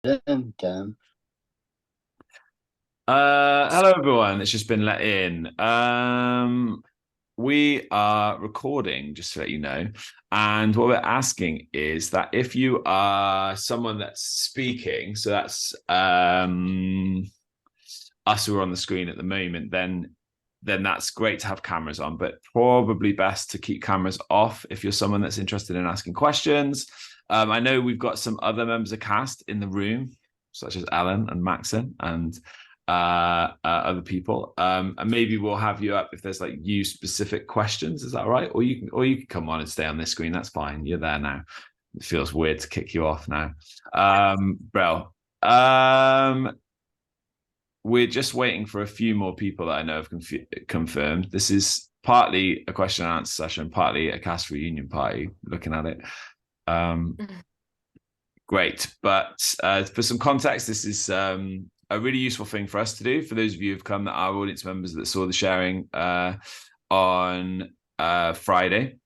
Dun. Hello everyone. It's just been let in. We are recording, just to let you know. And what we're asking is that if you are someone that's speaking, so that's us who are on the screen at the moment, then that's great to have cameras on, but probably best to keep cameras off if you're someone that's interested in asking questions. I know we've got some other members of cast in the room, such as Alan and Maxon and other people. And maybe we'll have you up if there's like you specific questions. Is that all right? Or you can come on and stay on this screen. That's fine. You're there now. It feels weird to kick you off now. Bro. We're just waiting for a few more people that I know have confirmed. This is partly a question and answer session, partly a cast reunion party, looking at it. Um, Great. But for some context, this is a really useful thing for us to do. For those of you who've come, that are audience members that saw the sharing on Friday.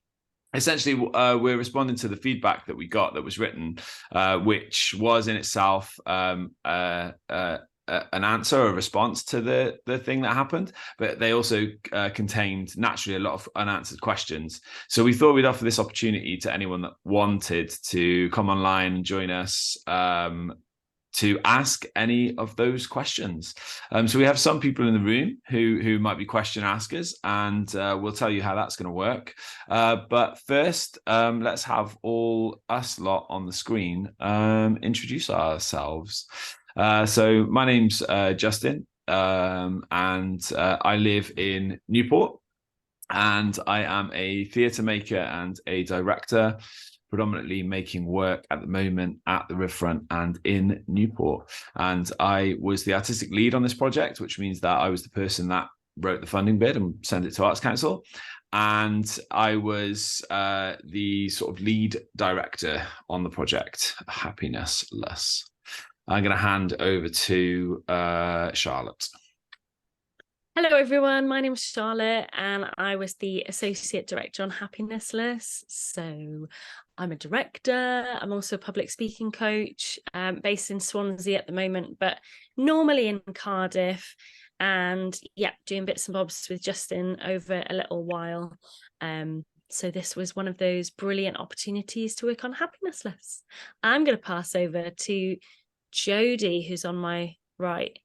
Essentially, we're responding to the feedback that we got that was written, which was in itself an answer, a response to the thing that happened, but they also contained naturally a lot of unanswered questions. So we thought we'd offer this opportunity to anyone that wanted to come online and join us to ask any of those questions. So we have some people in the room who might be question askers, and we'll tell you how that's going to work. But first, let's have all us lot on the screen introduce ourselves. So my name's Justin, and I live in Newport, and I am a theatre maker and a director, predominantly making work at the moment at the Riverfront and in Newport. And I was the artistic lead on this project, which means that I was the person that wrote the funding bid and sent it to Arts Council. And I was the sort of lead director on the project, Happinessless. I'm going to hand over to Charlotte. Hello, everyone. My name is Charlotte, and I was the Associate Director on Happinessless. So I'm a director. I'm also a public speaking coach based in Swansea at the moment, but normally in Cardiff. And yeah, doing bits and bobs with Justin over a little while. So this was one of those brilliant opportunities to work on Happinessless. I'm going to pass over to Jodie, who's on my right.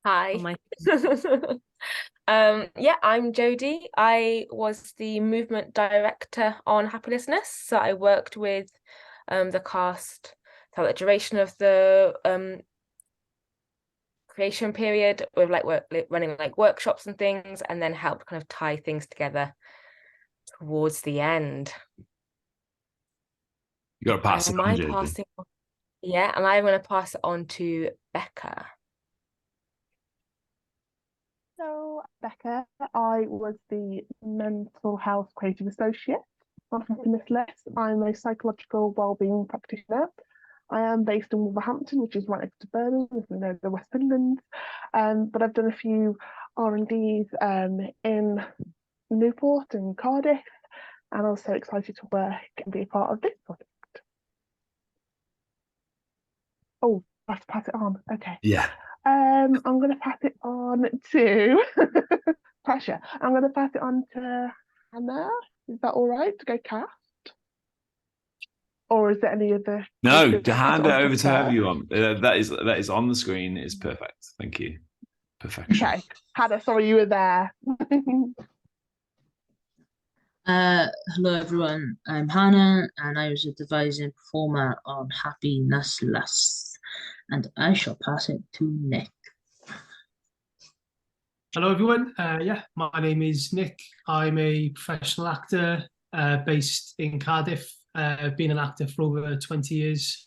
Hi. Yeah, I'm Jodie. I was the movement director on Happinessless. So I worked with the cast throughout the duration of the creation period with running like workshops and things, and then helped kind of tie things together towards the end. You got to pass it on, Jodie. Yeah, and I'm going to pass it on to Becca. So, Becca, I was the mental health creative associate on Happinessless. I'm a psychological wellbeing practitioner. I am based in Wolverhampton, which is right next to Birmingham, if you know the West Midlands. But I've done a few R&Ds in Newport and Cardiff, and I'm so excited to work and be a part of this project. Oh, I have to pass it on. Okay. Yeah. I'm going to pass it on to Pasha. I'm going to pass it on to Hannah. Is that all right to go cast? Or is there any other? No, to hand it over to whoever you want. That is on the screen. Is perfect. Thank you. Perfection. Okay, Hannah. Sorry, you were there. Hello everyone, I'm Hannah and I was a devising performer on Happinessless, and I shall pass it to Nick. Hello everyone, my name is Nick. I'm a professional actor based in Cardiff. I've been an actor for over 20 years,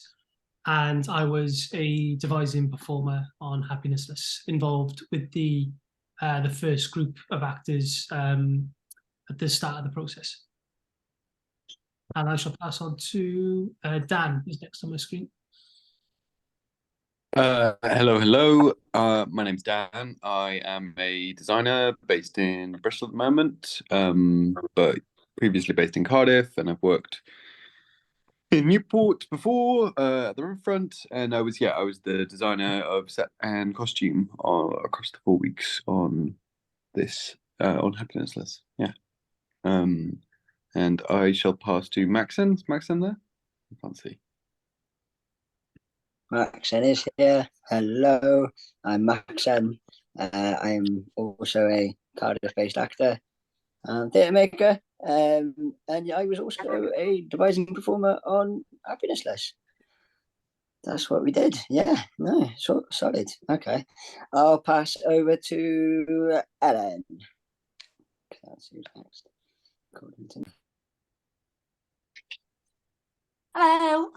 and I was a devising performer on Happinessless, involved with the first group of actors at the start of the process. And I shall pass on to Dan, who's next on my screen. Hello. My name's Dan. I am a designer based in Bristol at the moment, but previously based in Cardiff, and I've worked in Newport before at the Riverfront, and I was the designer of set and costume across the 4 weeks on this on Happinessless. Yeah. And I shall pass to Maxon. Is Maxon there? I can't see. Maxon is here. Hello, I'm Maxon. I'm also a Cardiff-based actor and theatre maker. And I was also a devising performer on Happinessless. That's what we did. Yeah, no, solid. Okay, I'll pass over to Ellen. That's who's next. Hello,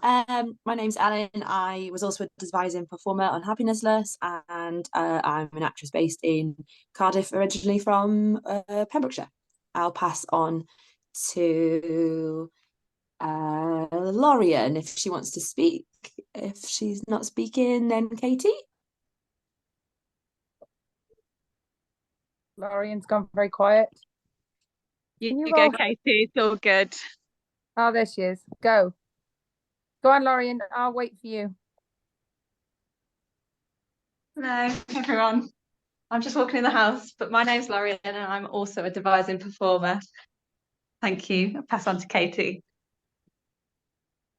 my name's Ellen. I was also a devising performer on Happinessless, and I'm an actress based in Cardiff, originally from Pembrokeshire. I'll pass on to Lorian if she wants to speak. If she's not speaking, then Katie. Lorian's gone very quiet. You go, Katie. It's all good. Oh, there she is. Go. Go on, Lorian. I'll wait for you. Hello, everyone. I'm just walking in the house, but my name's Lorian and I'm also a devising performer. Thank you. I'll pass on to Katie.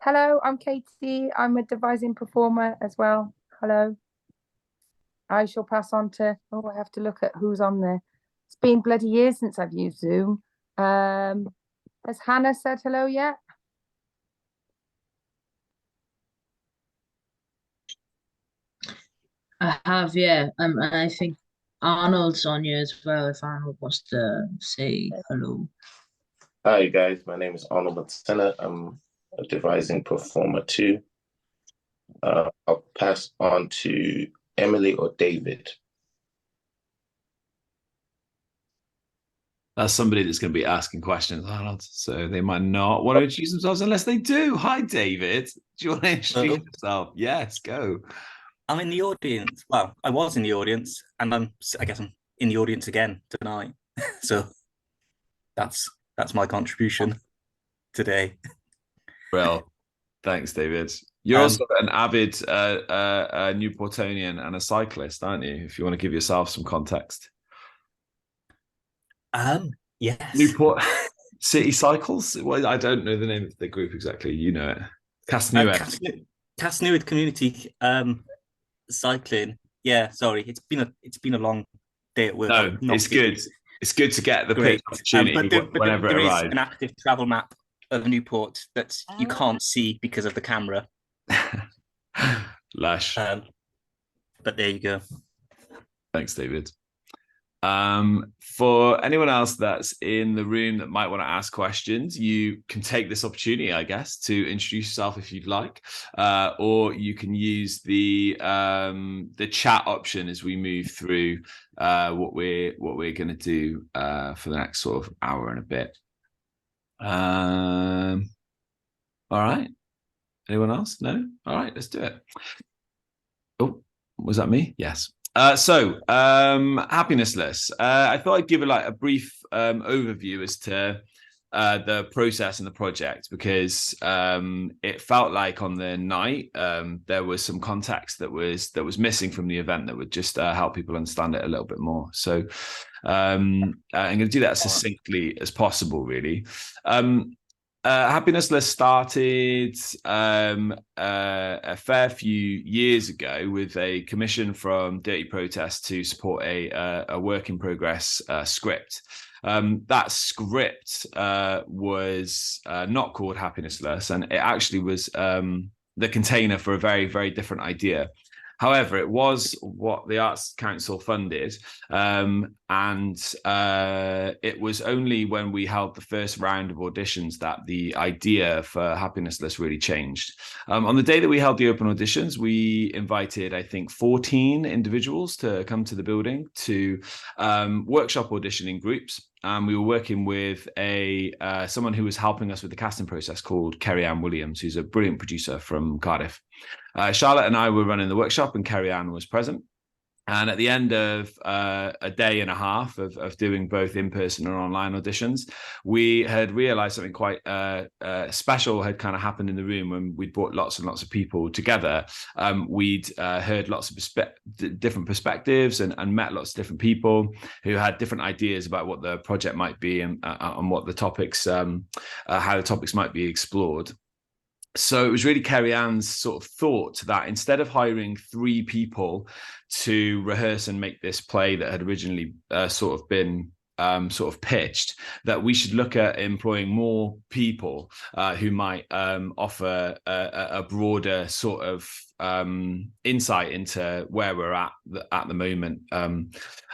Hello, I'm Katie. I'm a devising performer as well. Hello. I shall pass on to, I have to look at who's on there. It's been bloody years since I've used Zoom. Has Hannah said hello yet? I have, yeah. And I think Arnold's on here as well, if Arnold wants to say hello. Hi guys, my name is Arnold Matsena. I'm a devising performer too. I'll pass on to Emily or David. That's somebody that's going to be asking questions, Arnold. So they might not want to introduce themselves unless they do. Hi, David. Do you want to introduce yourself? Yes, go. I'm in the audience. Well, I was in the audience, and I guess I'm in the audience again tonight. So that's my contribution today. Well, thanks, David. You're also an avid Newportonian and a cyclist, aren't you? If you want to give yourself some context. Yes. Newport City Cycles. Well, I don't know the name of the group exactly. You know it. Castnewed Community Cycling. Yeah, sorry. It's been a long day at work. No, it's good. It's good to get the pitch opportunity whenever it arrives. There is an active travel map of Newport that you can't see because of the camera. Lush. But there you go. Thanks, David. For anyone else that's in the room that might want to ask questions, you can take this opportunity, I guess, to introduce yourself if you'd like, or you can use the chat option as we move through what we're going to do for the next sort of hour and a bit. All right. Anyone else? No? All right, let's do it. Oh, was that me? Yes. Happinessless. I thought I'd give a brief overview as to the process and the project, because it felt like on the night there was some context that was missing from the event that would just help people understand it a little bit more. So I'm going to do that as succinctly as possible, really. Happinessless started a fair few years ago with a commission from Dirty Protest to support a work in progress script. That script was not called Happinessless, and it actually was the container for a very, very different idea. However, it was what the Arts Council funded, and it was only when we held the first round of auditions that the idea for Happinessless really changed. On the day that we held the open auditions, we invited, I think, 14 individuals to come to the building to workshop auditioning groups. We were working with someone who was helping us with the casting process called Kerry-Ann Williams, who's a brilliant producer from Cardiff. Charlotte and I were running the workshop, and Kerry-Ann was present. And at the end of a day and a half of doing both in-person and online auditions, we had realized something quite special had kind of happened in the room when we'd brought lots and lots of people together. We'd heard lots of different perspectives and met lots of different people who had different ideas about what the project might be and what the topics, how the topics might be explored. So it was really Kerry Ann's sort of thought that instead of hiring 3 people to rehearse and make this play that had originally sort of been sort of pitched, that we should look at employing more people who might offer a broader sort of insight into where we're at the moment.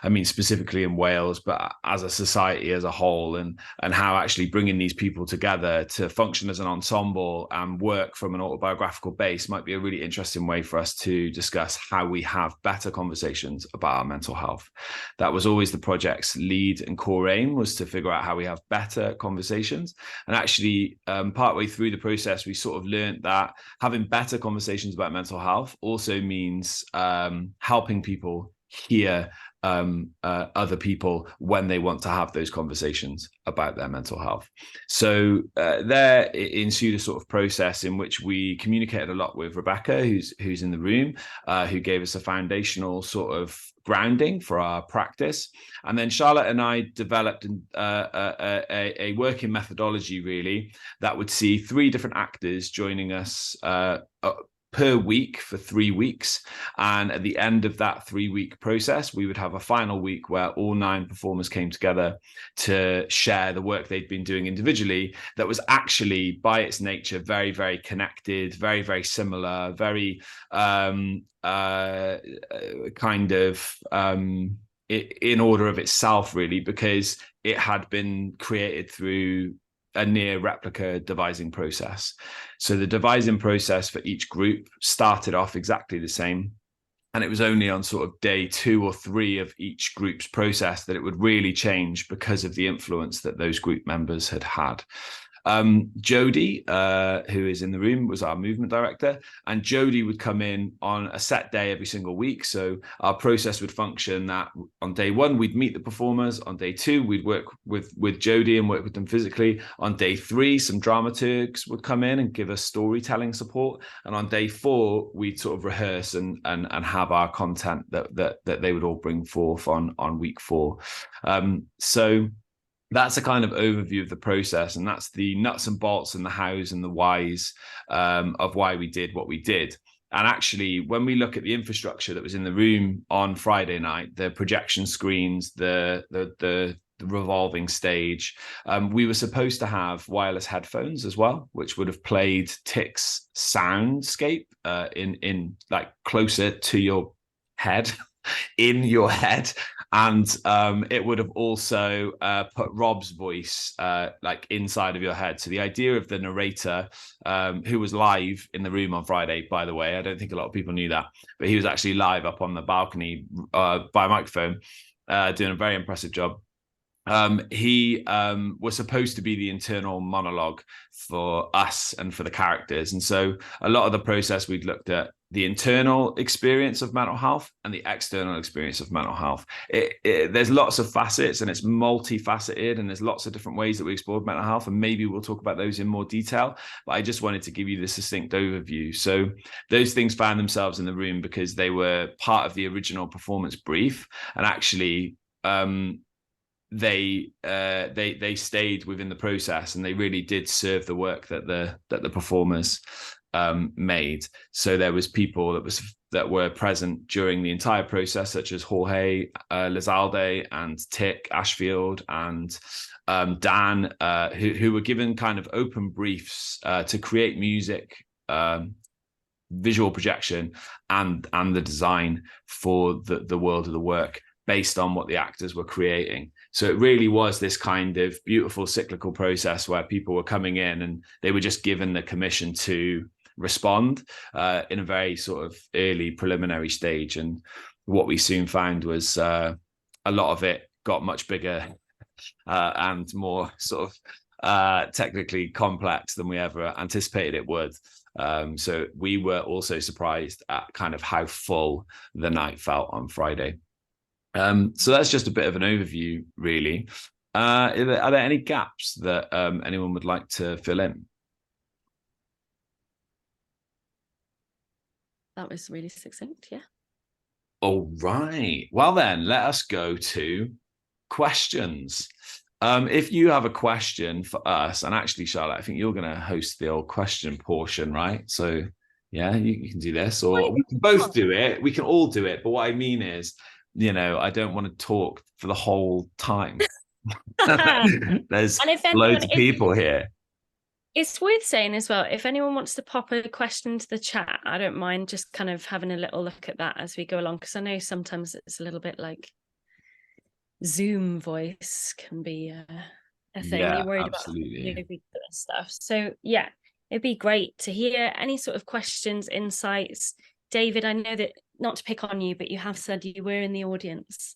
I mean, specifically in Wales, but as a society as a whole, and how actually bringing these people together to function as an ensemble and work from an autobiographical base might be a really interesting way for us to discuss how we have better conversations about our mental health. That was always the project's lead and core aim, was to figure out how we have better conversations. And actually, partway through the process, we sort of learned that having better conversations about mental health also means helping people hear other people when they want to have those conversations about their mental health. So there ensued a sort of process in which we communicated a lot with Rebecca, who's in the room, who gave us a foundational sort of grounding for our practice. And then Charlotte and I developed a working methodology, really, that would see 3 different actors joining us per week for 3 weeks. And at the end of that 3-week process, we would have a final week where all 9 performers came together to share the work they'd been doing individually that was actually, by its nature, very, very connected, very, very similar, very kind of in order of itself, really, because it had been created through a near replica devising process. So the devising process for each group started off exactly the same. And it was only on sort of day 2 or 3 of each group's process that it would really change because of the influence that those group members had had. Jodie, who is in the room, was our movement director, and Jodie would come in on a set day every single week. So our process would function that on day 1, we'd meet the performers. On day 2, we'd work with Jodie and work with them physically. On day 3, some dramaturgs would come in and give us storytelling support. And on day 4, we'd sort of rehearse and have our content that they would all bring forth on week 4. So that's a kind of overview of the process, and that's the nuts and bolts and the hows and the whys of why we did what we did. And actually, when we look at the infrastructure that was in the room on Friday night, the projection screens, the revolving stage, we were supposed to have wireless headphones as well, which would have played Tick's soundscape in like closer to your head, in your head. And it would have also put Rob's voice like inside of your head. So the idea of the narrator, who was live in the room on Friday, by the way, I don't think a lot of people knew that, but he was actually live up on the balcony by microphone, doing a very impressive job. He was supposed to be the internal monologue for us and for the characters. And so a lot of the process, we'd looked at the internal experience of mental health and the external experience of mental health. There's lots of facets, and it's multifaceted, and there's lots of different ways that we explored mental health, and maybe we'll talk about those in more detail, but I just wanted to give you the succinct overview. So those things found themselves in the room because they were part of the original performance brief, and actually they stayed within the process, and they really did serve the work that the performers made. So there was people that were present during the entire process, such as Jorge Lizalde and Tick Ashfield and Dan, who were given kind of open briefs to create music, visual projection, and the design for the world of the work based on what the actors were creating. So it really was this kind of beautiful cyclical process where people were coming in and they were just given the commission to respond in a very sort of early preliminary stage. And what we soon found was a lot of it got much bigger and more sort of technically complex than we ever anticipated it would. So we were also surprised at kind of how full the night felt on Friday. So that's just a bit of an overview, really. Are there any gaps that anyone would like to fill in? That was really succinct, yeah. All right. Well, then, let us go to questions. If you have a question for us, and actually, Charlotte, I think you're going to host the old question portion, right? So, yeah, you can do this, or we can both do it. We can all do it. But what I mean is, I don't want to talk for the whole time. There's loads of people here. It's worth saying as well, if anyone wants to pop a question to the chat, I don't mind just kind of having a little look at that as we go along, because I know sometimes it's a little bit like Zoom voice can be a thing. Yeah, You're worried absolutely. about stuff. So yeah, it'd be great to hear any sort of questions, insights. David, I know that, not to pick on you, but you have said you were in the audience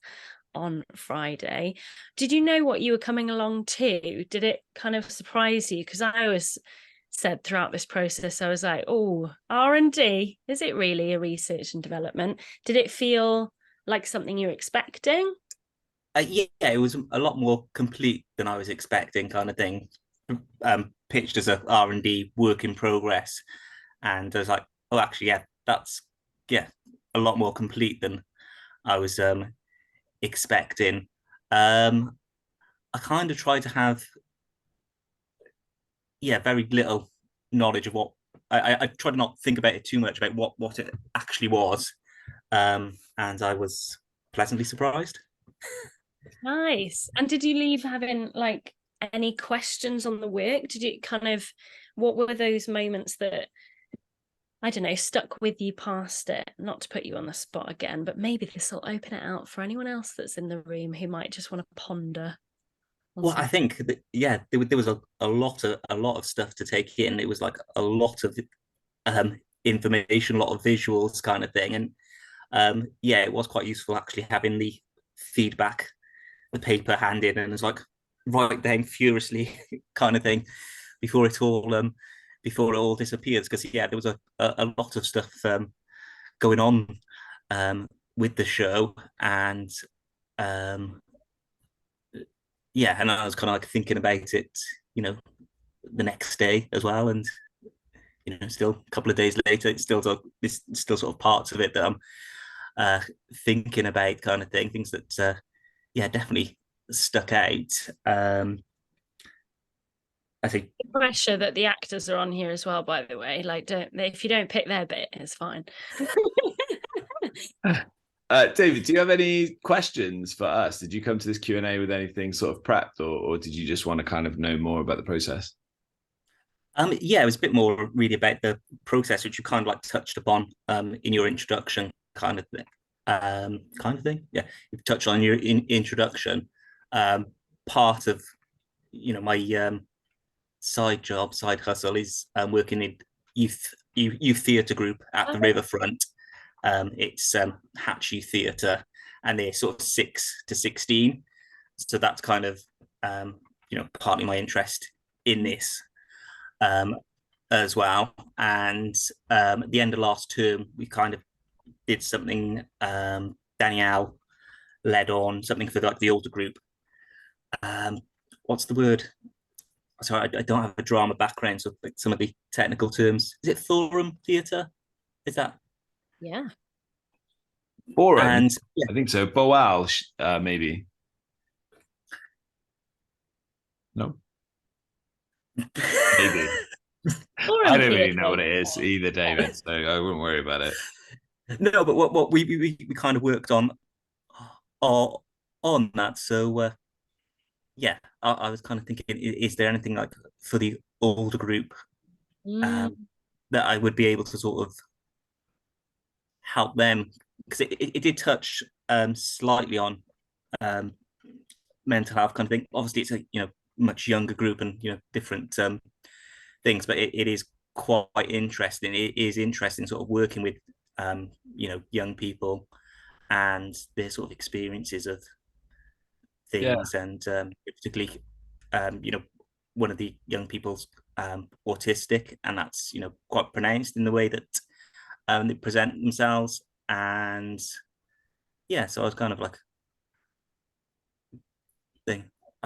on Friday. Did you know what you were coming along to? Did it kind of surprise you? Because I always said throughout this process, I was like, oh, R&D, is it really a research and development? Did it feel like something you were expecting? Yeah, it was a lot more complete than I was expecting, kind of thing. Pitched as a R&D work in progress, and I was like, oh, actually, yeah, that's a lot more complete than I was expecting. I kind of tried to have very little knowledge of what I tried to not think about it too much about what it actually was, and I was pleasantly surprised. Nice. And did you leave having like any questions on the work? Did you what were those moments that, I don't know, stuck with you past it? Not to put you on the spot again, but maybe this will open it out for anyone else that's in the room who might just want to ponder. Well, I think that, there was a lot of stuff to take in. It was like a lot of information, a lot of visuals, kind of thing, and it was quite useful actually having the feedback, the paper handed, and it's like write down furiously kind of thing before it all disappears, because there was a lot of stuff going on with the show, and and I was kind of like thinking about it, the next day as well, and still a couple of days later, it's still sort of parts of it that I'm thinking about, kind of thing, things that definitely stuck out. I think the pressure that the actors are on here as well, by the way, like if you don't pick their bit, it's fine. David, do you have any questions for us? Did you come to this Q&A with anything sort of prepped, or did you just want to kind of know more about the process? It was a bit more really about the process, which you kind of like touched upon in your introduction, kind of thing. Yeah, you've touched on your introduction. Part of my side hustle is working in youth theatre group at the Riverfront. It's Hatch Youth Theatre, and they're sort of 6 to 16. So that's kind of partly my interest in this as well. And at the end of last term, we kind of did something, Danielle led on something for like the older group. What's the word? Sorry, I don't have a drama background, so like some of the technical terms. Is it forum theatre? Is that? Yeah. Forum? And I think so. Boal, maybe. No. Maybe. I don't really know what it is either, David, so I wouldn't worry about it. No, but what we kind of worked on that. So I was kind of thinking, is there anything like for the older group that I would be able to sort of help them, because it did touch slightly on mental health kind of thing. Obviously, it's a much younger group and different things, but it is quite interesting. It is interesting sort of working with young people and their sort of experiences of things, and particularly one of the young people's autistic, and that's quite pronounced in the way that they present themselves. And yeah, so I was kind of like,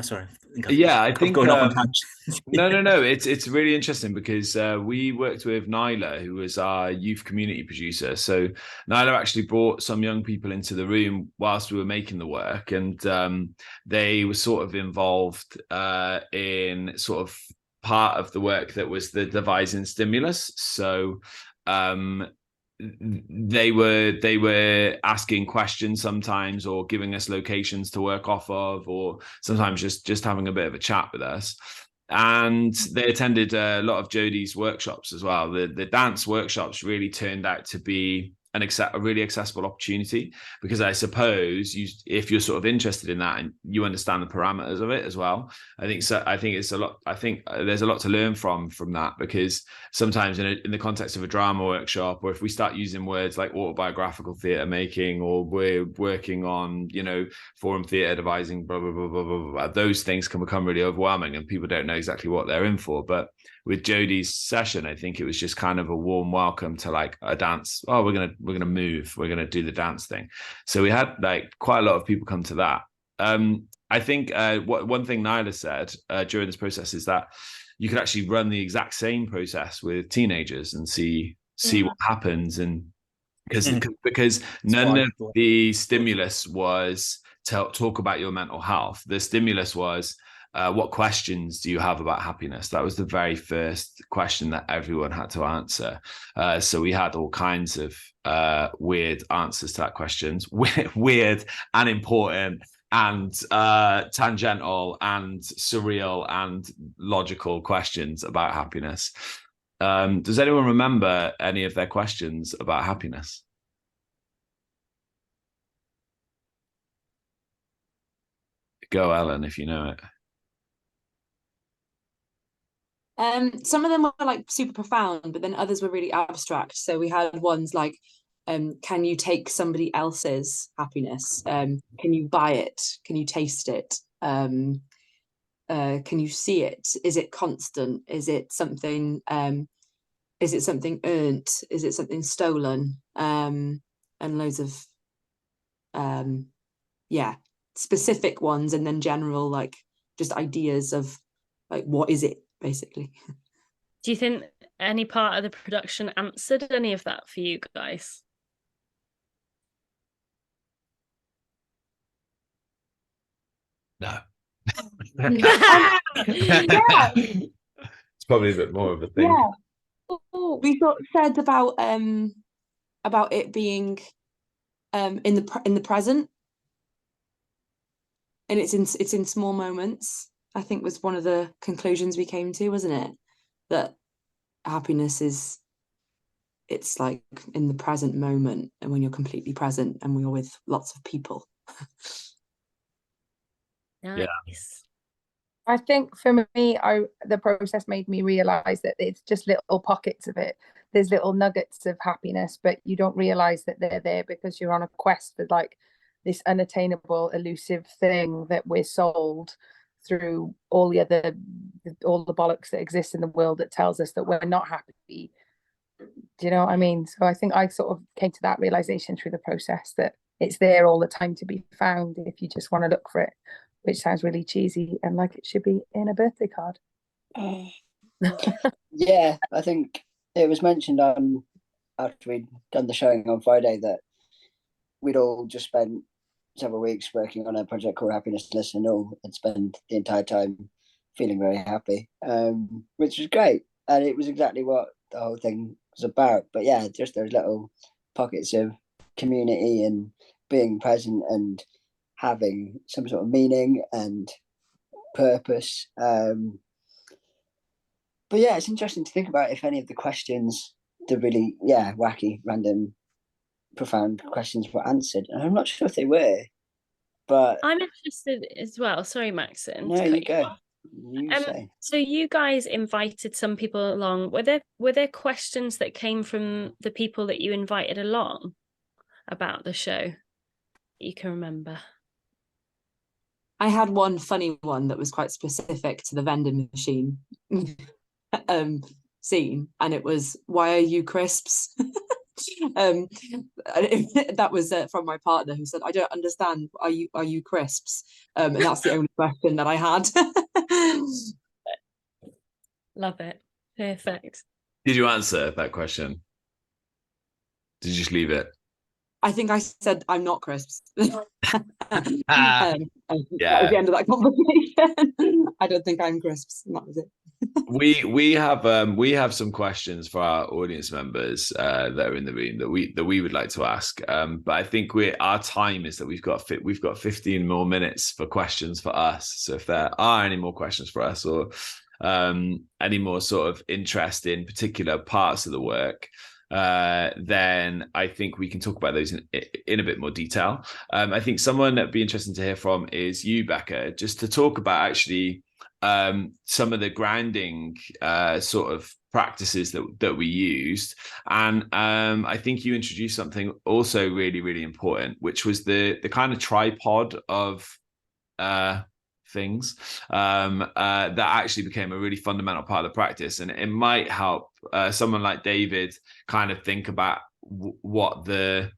sorry, I think going off on tangents. no, it's really interesting because we worked with Nyla, who was our youth community producer. So Nyla actually brought some young people into the room whilst we were making the work, and they were sort of involved in sort of part of the work that was the devising stimulus. So they were asking questions sometimes, or giving us locations to work off of, or sometimes just having a bit of a chat with us. And they attended a lot of Jodie's workshops as well. The dance workshops really turned out to be a really accessible opportunity, because I suppose if you're sort of interested in that and you understand the parameters of it as well, I think it's a lot. I think there's a lot to learn from that, because sometimes in the context of a drama workshop, or if we start using words like autobiographical theatre making, or we're working on forum theatre devising, blah blah blah blah blah blah, those things can become really overwhelming and people don't know exactly what they're in for. But with Jodie's session, I think it was just kind of a warm welcome to like a dance. Oh, we're gonna move. We're gonna do the dance thing. So we had like quite a lot of people come to that. I think one thing Nyla said during this process is that you could actually run the exact same process with teenagers and see what happens, and because none of the stimulus was to talk about your mental health. The stimulus was, what questions do you have about happiness? That was the very first question that everyone had to answer. So we had all kinds of weird answers to that questions, weird and important and tangential and surreal and logical questions about happiness. Does anyone remember any of their questions about happiness? Go, Ellen, if you know it. Some of them were like super profound, but then others were really abstract. So we had ones like, can you take somebody else's happiness? Can you buy it? Can you taste it? Can you see it? Is it constant? Is it something earned? Is it something stolen? And loads of specific ones, and then general, like, just ideas of like, what is it basically. Do you think any part of the production answered any of that for you guys? No. Yeah. It's probably a bit more of a thing. Yeah. We said about it being in the present, and it's in small moments, I think was one of the conclusions we came to, wasn't it? That happiness it's like in the present moment, and when you're completely present and we're with lots of people. Nice. Yeah. I think for me, the process made me realize that it's just little pockets of it. There's little nuggets of happiness, but you don't realize that they're there because you're on a quest for like this unattainable, elusive thing that we're sold through all the bollocks that exist in the world that tells us that we're not happy. Do you know what I mean? So I think I sort of came to that realization through the process, that it's there all the time to be found if you just want to look for it, which sounds really cheesy and like it should be in a birthday card. Yeah, I think it was mentioned after we'd done the showing on Friday that we'd all just spent several weeks working on a project called Happinessless, and all had spent the entire time feeling very happy, which was great. And it was exactly what the whole thing was about. But yeah, just those little pockets of community and being present and having some sort of meaning and purpose. But yeah, it's interesting to think about if any of the questions, the really wacky, random, profound questions were answered. And I'm not sure if they were, but I'm interested as well. Sorry, Maxon. No, you go. You say. So you guys invited some people along. Were there questions that came from the people that you invited along about the show that you can remember? I had one funny one that was quite specific to the vending machine. scene, and it was, "Why are you crisps?" That was from my partner, who said, "I don't understand. Are you crisps?" And that's the only question that I had. Love it. Perfect. Did you answer that question? Did you just leave it? I think I said, "I'm not crisps." Yeah. That was the end of that conversation. I don't think I'm crisps, and that was it. We have some questions for our audience members that are in the room that we would like to ask. But I think our time is that we've got 15 more minutes for questions for us. So if there are any more questions for us, or any more sort of interest in particular parts of the work, then I think we can talk about those in a bit more detail. I think someone that'd be interesting to hear from is you, Becca, just to talk about actually some of the grounding sort of practices that we used. And I think you introduced something also really, really important, which was the kind of tripod of things that actually became a really fundamental part of the practice. And it might help someone like David kind of think about what the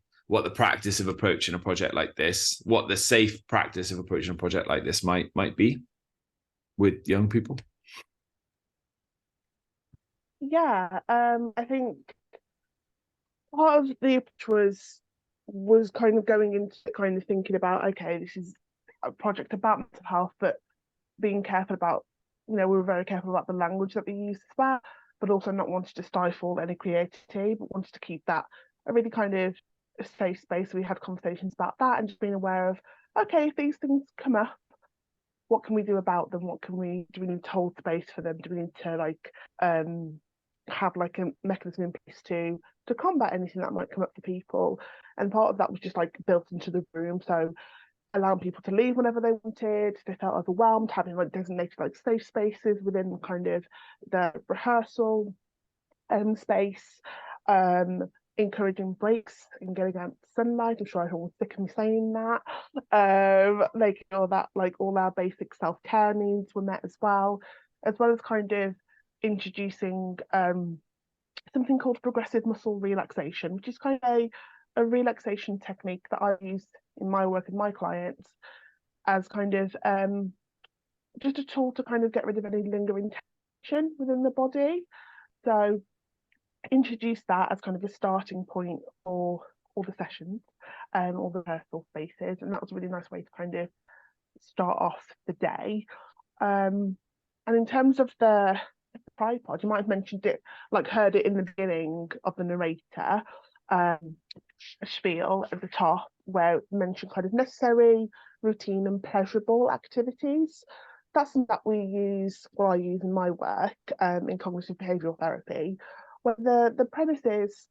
practice of approaching a project like this, what the safe practice of approaching a project like this might be with young people. Yeah, I think part of the approach was kind of going into kind of thinking about, okay, this is a project about mental health, but being careful about, we were very careful about the language that we used as well, but also not wanting to stifle any creativity, but wanted to keep that a really kind of a safe space. We had conversations about that, and just being aware of, okay, if these things come up, what can we do about them? Do we need to hold space for them? Do we need to have like a mechanism in place to combat anything that might come up for people? And part of that was just like built into the room. So allowing people to leave whenever they wanted, if they felt overwhelmed, having like designated like safe spaces within kind of the rehearsal space, encouraging breaks and getting out sunlight. I'm sure everyone's sick of me saying that. Making sure that like all our basic self-care needs were met as well as kind of introducing something called progressive muscle relaxation, which is kind of a relaxation technique that I use in my work with my clients as kind of just a tool to kind of get rid of any lingering tension within the body. So introduce that as kind of a starting point for all the sessions, all the rehearsal spaces, and that was a really nice way to kind of start off the day. And in terms of the tripod, you might have mentioned it, like heard it in the beginning of the narrator, a spiel at the top where it mentioned kind of necessary, routine and pleasurable activities. That's something that I use in my work in cognitive behavioural therapy, where the premise is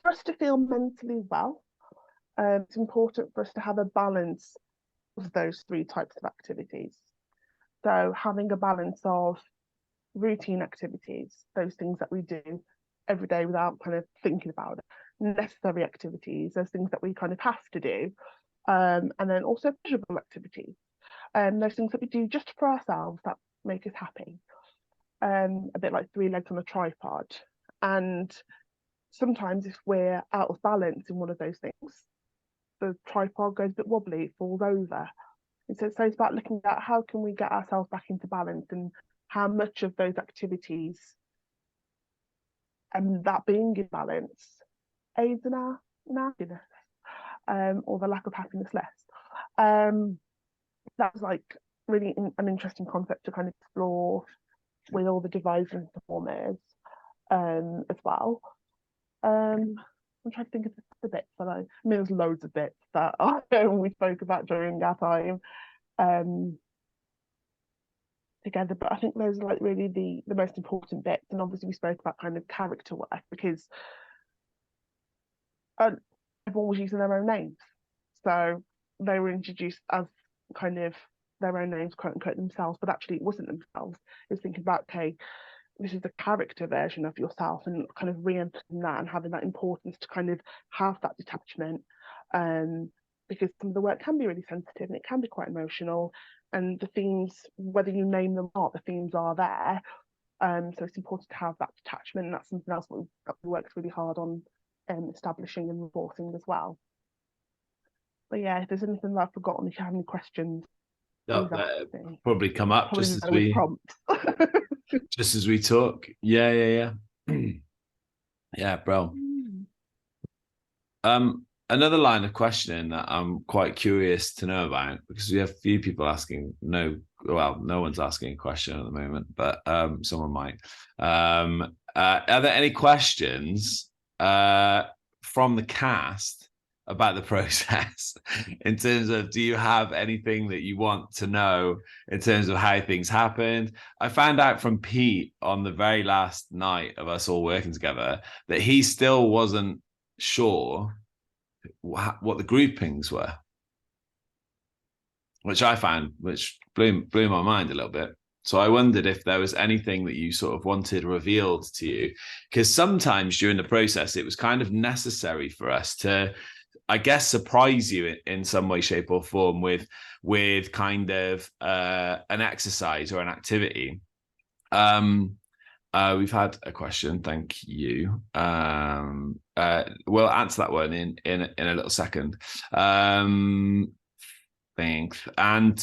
for us to feel mentally well. It's important for us to have a balance of those three types of activities. So having a balance of routine activities, those things that we do every day without kind of thinking about it, necessary activities, those things that we kind of have to do, and then also pleasurable activities, those things that we do just for ourselves that make us happy, a bit like three legs on a tripod. And sometimes if we're out of balance in one of those things, the tripod goes a bit wobbly, it falls over. And so it's about looking at how can we get ourselves back into balance, and how much of those activities and that being in balance aids in our happiness, or the lack of happiness less. That was like really an interesting concept to kind of explore with all the devising performers as well. I'm trying to think of the bits that I mean, there's loads of bits that we spoke about during our time together, but I think those are like really the most important bits. And obviously we spoke about kind of character work, because everyone was using their own names, so they were introduced as kind of their own names, quote unquote, themselves, but actually it wasn't themselves. It was thinking about, okay, this is the character version of yourself, and kind of re-entering that and having that importance to kind of have that detachment, because some of the work can be really sensitive and it can be quite emotional, and the themes, whether you name them or not, the themes are there. So it's important to have that detachment, and that's something else that we worked really hard on establishing and enforcing as well. But yeah, if there's anything that I've forgotten, if you have any questions, probably come up probably just as we just as we talk. Yeah. Yeah, bro. Another line of questioning that I'm quite curious to know about, because we have a few people asking. No one's asking a question at the moment, but someone might. Are there any questions from the cast about the process in terms of, do you have anything that you want to know in terms of how things happened? I found out from Pete on the very last night of us all working together that he still wasn't sure what the groupings were, which I found, which blew my mind a little bit. So I wondered if there was anything that you sort of wanted revealed to you, because sometimes during the process it was kind of necessary for us to, I guess, surprise you in some way, shape, or form with kind of an exercise or an activity. We've had a question. Thank you. We'll answer that one in a little second. Thanks. And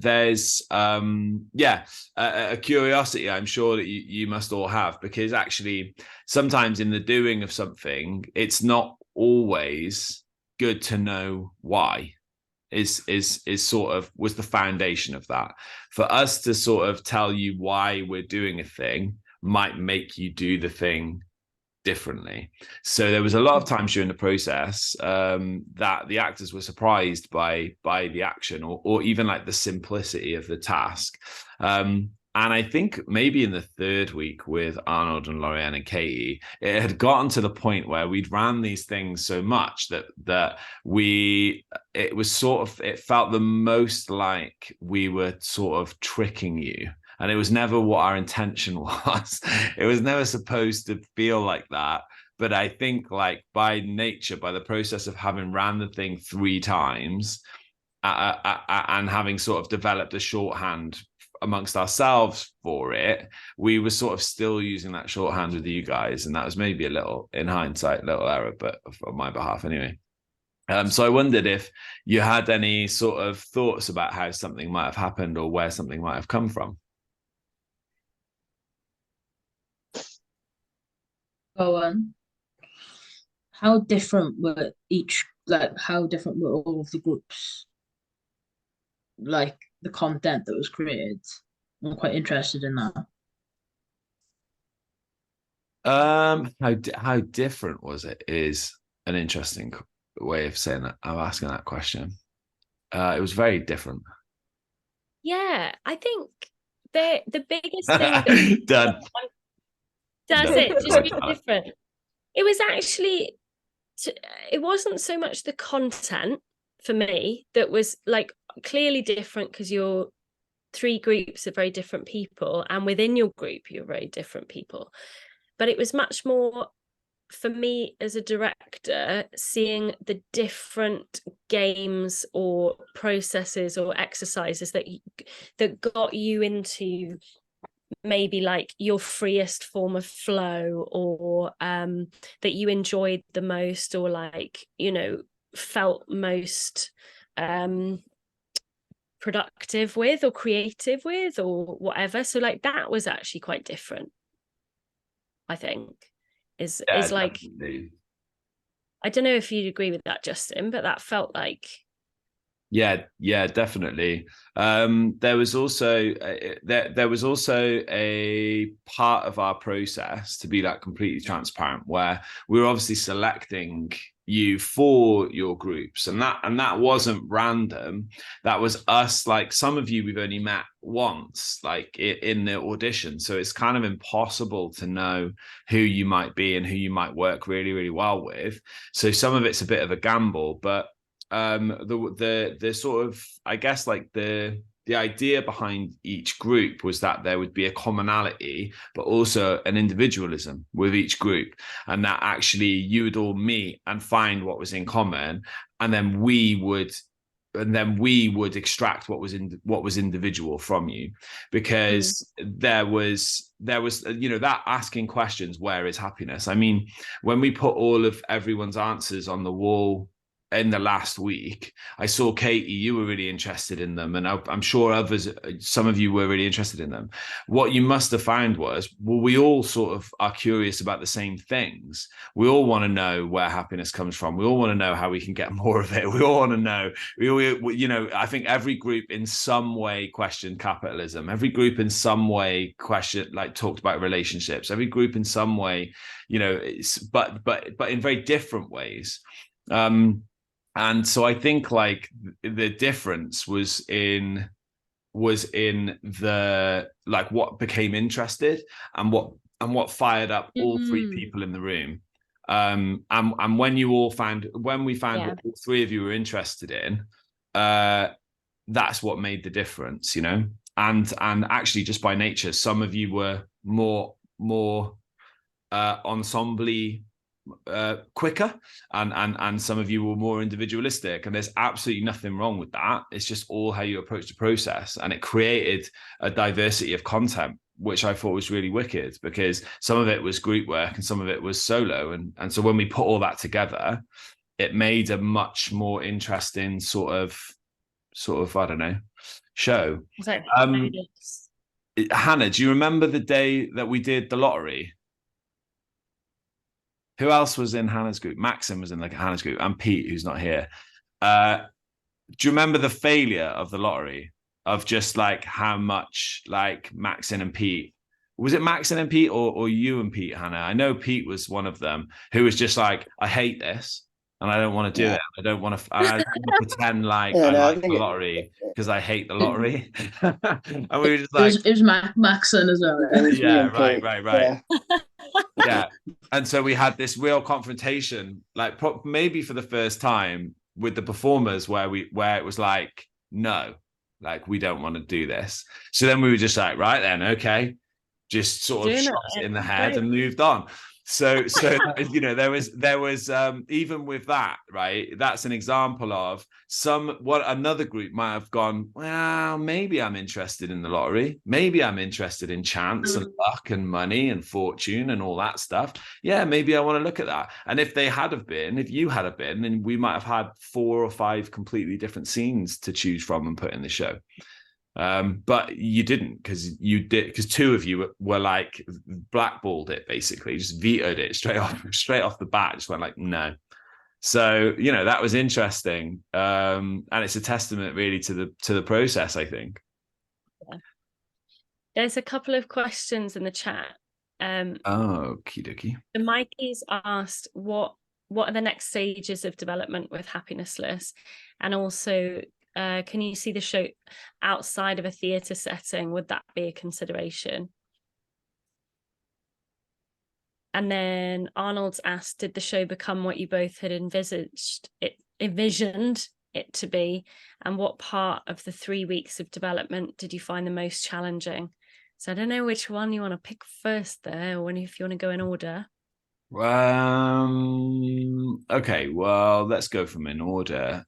there's a curiosity I'm sure that you must all have, because actually sometimes in the doing of something, it's not always good to know why. Is sort of was the foundation of that. For us to sort of tell you why we're doing a thing might make you do the thing differently. So there was a lot of times during the process that the actors were surprised by the action or even like the simplicity of the task. And I think maybe in the third week with Arnold and Lorianne and Katie, it had gotten to the point where we'd ran these things so much that it felt the most like we were sort of tricking you. And it was never what our intention was. It was never supposed to feel like that. But I think, like, by nature, by the process of having ran the thing 3 times and having sort of developed a shorthand amongst ourselves for it, we were sort of still using that shorthand with you guys. And that was maybe a little, in hindsight, little error, but on my behalf anyway. So I wondered if you had any sort of thoughts about how something might have happened or where something might have come from. How different were how different were all of the groups? Like the content that was created. I'm quite interested in that. How different was it is an interesting way of saying that. I'm asking that question. It was very different. Yeah, I think the biggest thing done. That's it. Just really different. It was actually, it wasn't so much the content for me that was like clearly different, because you're 3 groups of very different people, and within your group you're very different people. But it was much more for me as a director, seeing the different games or processes or exercises that got you into maybe like your freest form of flow, or that you enjoyed the most, or like, you know, felt most productive with or creative with or whatever. So like that was actually quite different, I think, is like definitely. I don't know if you'd agree with that, Justin, but that felt like yeah, definitely. There was also a part of our process, to be like completely transparent, where we were obviously selecting you for your groups, and that wasn't random. That was us. Like, some of you we've only met once, like in the audition, so it's kind of impossible to know who you might be and who you might work really, really well with. So some of it's a bit of a gamble, but the sort of, I guess, like the idea behind each group was that there would be a commonality, but also an individualism with each group, and that actually you would all meet and find what was in common, and then we would then we would extract what was individual from you, because there was that asking questions, where is happiness? I mean, when we put all of everyone's answers on the wall in the last week, I saw Katie, you were really interested in them, and I'm sure some of you were really interested in them. What you must have found was, well, we all sort of are curious about the same things. We all want to know where happiness comes from. We all want to know how we can get more of it. We all want to know, I think every group in some way questioned capitalism. Every group in some way talked about relationships. Every group in some way, but in very different ways. And so I think like the difference was in the like what became interested and what fired up all three people in the room. And when we found what all three of you were interested in, that's what made the difference, and actually just by nature, some of you were more ensemble quicker, and some of you were more individualistic, and there's absolutely nothing wrong with that. It's just all how you approach the process, and it created a diversity of content, which I thought was really wicked, because some of it was group work and some of it was solo, and so when we put all that together, it made a much more interesting sort of I don't know, show. Hannah, do you remember the day that we did the lottery? Who else was in Hannah's group? Maxim was in Hannah's group, and Pete, who's not here. Do you remember the failure of the lottery, of just like how much like Maxim and Pete? Was it Maxim and Pete or you and Pete, Hannah? I know Pete was one of them who was just like, I hate this and I don't want to do it. I don't want to pretend like I like the lottery because I hate the lottery. And we were just like, it was Maxim as well. Yeah, right. Yeah, and so we had this real confrontation, like maybe for the first time with the performers, where it was like, no, like we don't want to do this. So then we were just like, right then, okay, just sort of shot it in the head and moved on. So there was even with that, right, that's an example of what another group might have gone, well, maybe I'm interested in the lottery, maybe I'm interested in chance and luck and money and fortune and all that stuff. Yeah, maybe I want to look at that. And if you had been, then we might have had 4 or 5 completely different scenes to choose from and put in the show. But you didn't, because 2 of you were like blackballed it, basically just vetoed it straight off the bat, just went like, no. So that was interesting, and it's a testament really to the process, I think. There's a couple of questions in the chat. Okie dokie. The Mikey's asked what are the next stages of development with Happinessless, and also can you see the show outside of a theatre setting? Would that be a consideration? And then Arnold's asked, did the show become what you both had envisioned it to be? And what part of the 3 weeks of development did you find the most challenging? So I don't know which one you want to pick first there, or if you want to go in order. Okay, well, let's go from in order.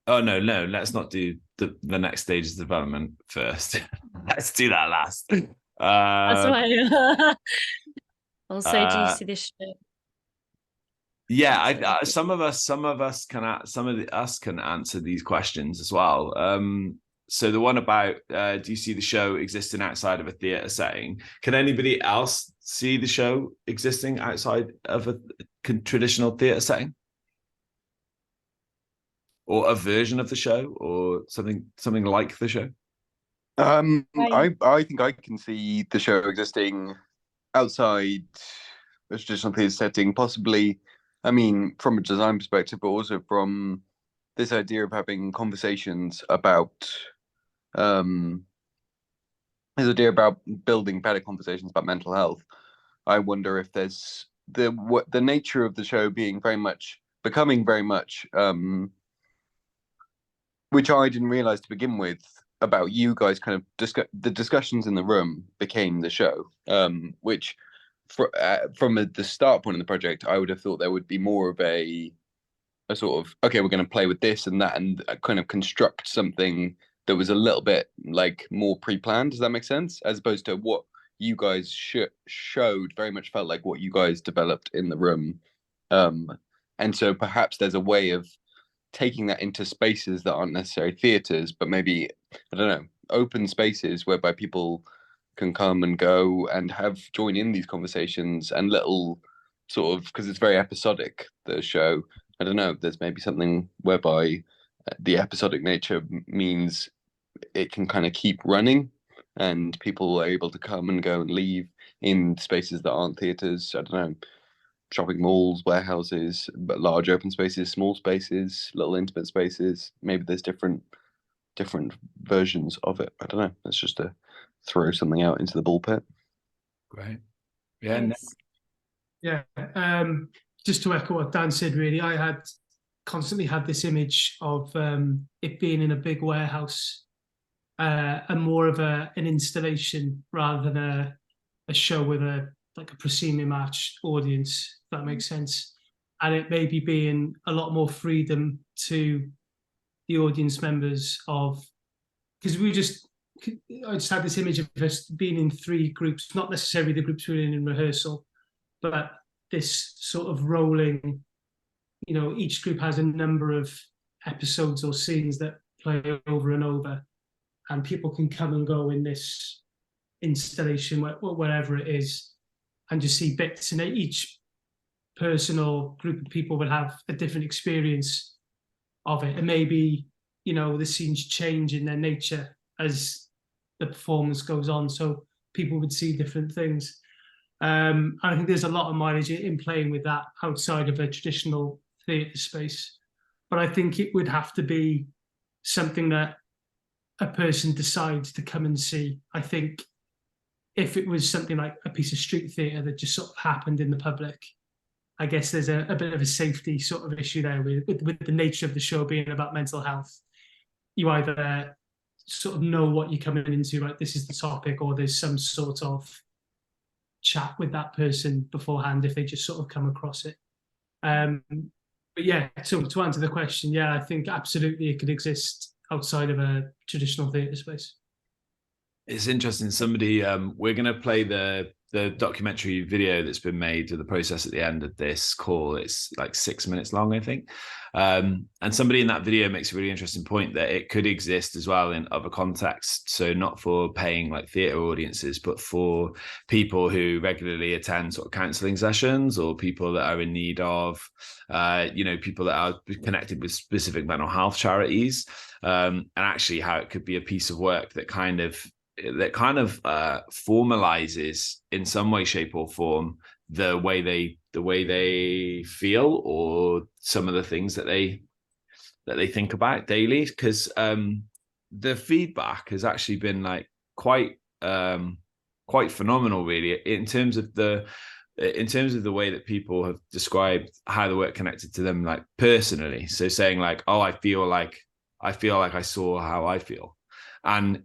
Oh no, let's not do the next stage of development first. Let's do that last. That's why. Also, do you see this show? Yeah, some of us can answer these questions as well. So the one about do you see the show existing outside of a theatre setting? Can anybody else see the show existing outside of a traditional theatre setting? Or a version of the show, or something like the show? I think I can see the show existing outside a traditional theatre setting, possibly, I mean, from a design perspective, but also from this idea of having conversations about this idea about building better conversations about mental health. I wonder if there's the nature of the show becoming very much which I didn't realize to begin with about you guys, kind of the discussions in the room became the show, which from the start point of the project, I would have thought there would be more of a a sort of, okay, we're going to play with this and that and kind of construct something that was a little bit like more pre-planned. Does that make sense? As opposed to what you guys showed very much felt like what you guys developed in the room. And so perhaps there's a way of taking that into spaces that aren't necessarily theatres, but maybe, I don't know, open spaces whereby people can come and go and join in these conversations, and little sort of, because it's very episodic, the show. I don't know, there's maybe something whereby the episodic nature means it can kind of keep running and people are able to come and go and leave in spaces that aren't theatres. I don't know, shopping malls, warehouses, but large open spaces, small spaces, little intimate spaces. Maybe there's different versions of it. I don't know. That's just to throw something out into the bullpit. Great. Yeah. Yeah. Just to echo what Dan said, really, I had constantly had this image of it being in a big warehouse, and more of an installation rather than a show with a proscenium arch audience, if that makes sense. And it maybe being a lot more freedom to the audience members because I just had this image of us being in 3 groups, not necessarily the groups we were in rehearsal, but this sort of rolling, each group has a number of episodes or scenes that play over and over, and people can come and go in this installation, wherever it is, and just see bits, and each person or group of people will have a different experience of it, and maybe the scenes change in their nature as the performance goes on, so people would see different things. I think there's a lot of mileage in playing with that outside of a traditional theatre space, but I think it would have to be something that a person decides to come and see. I think if it was something like a piece of street theatre that just sort of happened in the public, I guess there's a bit of a safety sort of issue there with the nature of the show being about mental health. You either sort of know what you're coming into, like this is the topic, or there's some sort of chat with that person beforehand if they just sort of come across it. But yeah, so to answer the question, yeah, I think absolutely it could exist outside of a traditional theatre space. It's interesting. Somebody, we're going to play the documentary video that's been made of the process at the end of this call. It's like 6 minutes long, I think. And somebody in that video makes a really interesting point that it could exist as well in other contexts. So not for paying like theatre audiences, but for people who regularly attend sort of counselling sessions, or people that are in need of, people that are connected with specific mental health charities, and actually how it could be a piece of work that kind of formalizes in some way, shape, or form the way they feel, or some of the things that they think about daily. Because the feedback has actually been like quite phenomenal, really, in terms of the way that people have described how the work connected to them, like personally. So saying like, oh, I feel like I saw how I feel, and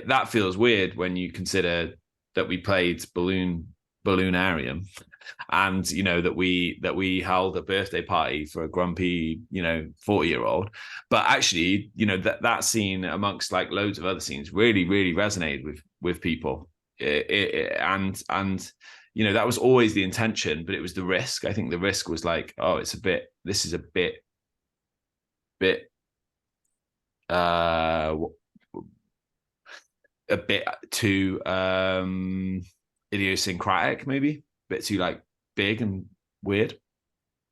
that feels weird when you consider that we played Balloonarium, and that we held a birthday party for a grumpy 40-year-old. But actually, that scene, amongst like loads of other scenes, really resonated with people. And that was always the intention, but it was the risk. I think the risk was like, oh, this is a bit too idiosyncratic, maybe a bit too like big and weird,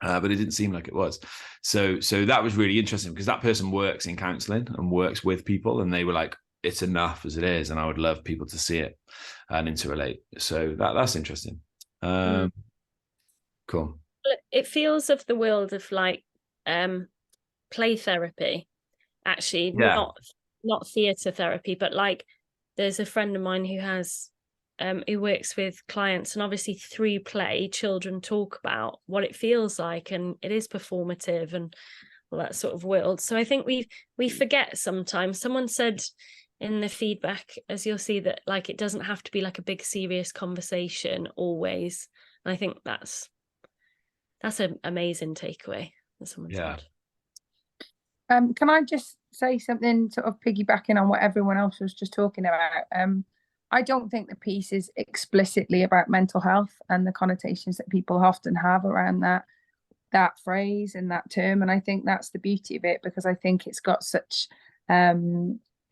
but it didn't seem like it was. So that was really interesting, because that person works in counselling and works with people, and they were like, it's enough as it is, and I would love people to see it and interrelate. So that's interesting. Cool. It feels of the world of like play therapy, actually. Yeah. Not theatre therapy, but like there's a friend of mine who has who works with clients, and obviously through play, children talk about what it feels like, and it is performative and all that sort of world. So I think we forget sometimes. Someone said in the feedback, as you'll see, that like it doesn't have to be like a big serious conversation always. And I think that's an amazing takeaway. that someone Yeah. said. Can I just say something sort of piggybacking on what everyone else was just talking about? I don't think the piece is explicitly about mental health and the connotations that people often have around that phrase and that term. And I think that's the beauty of it, because I think it's got such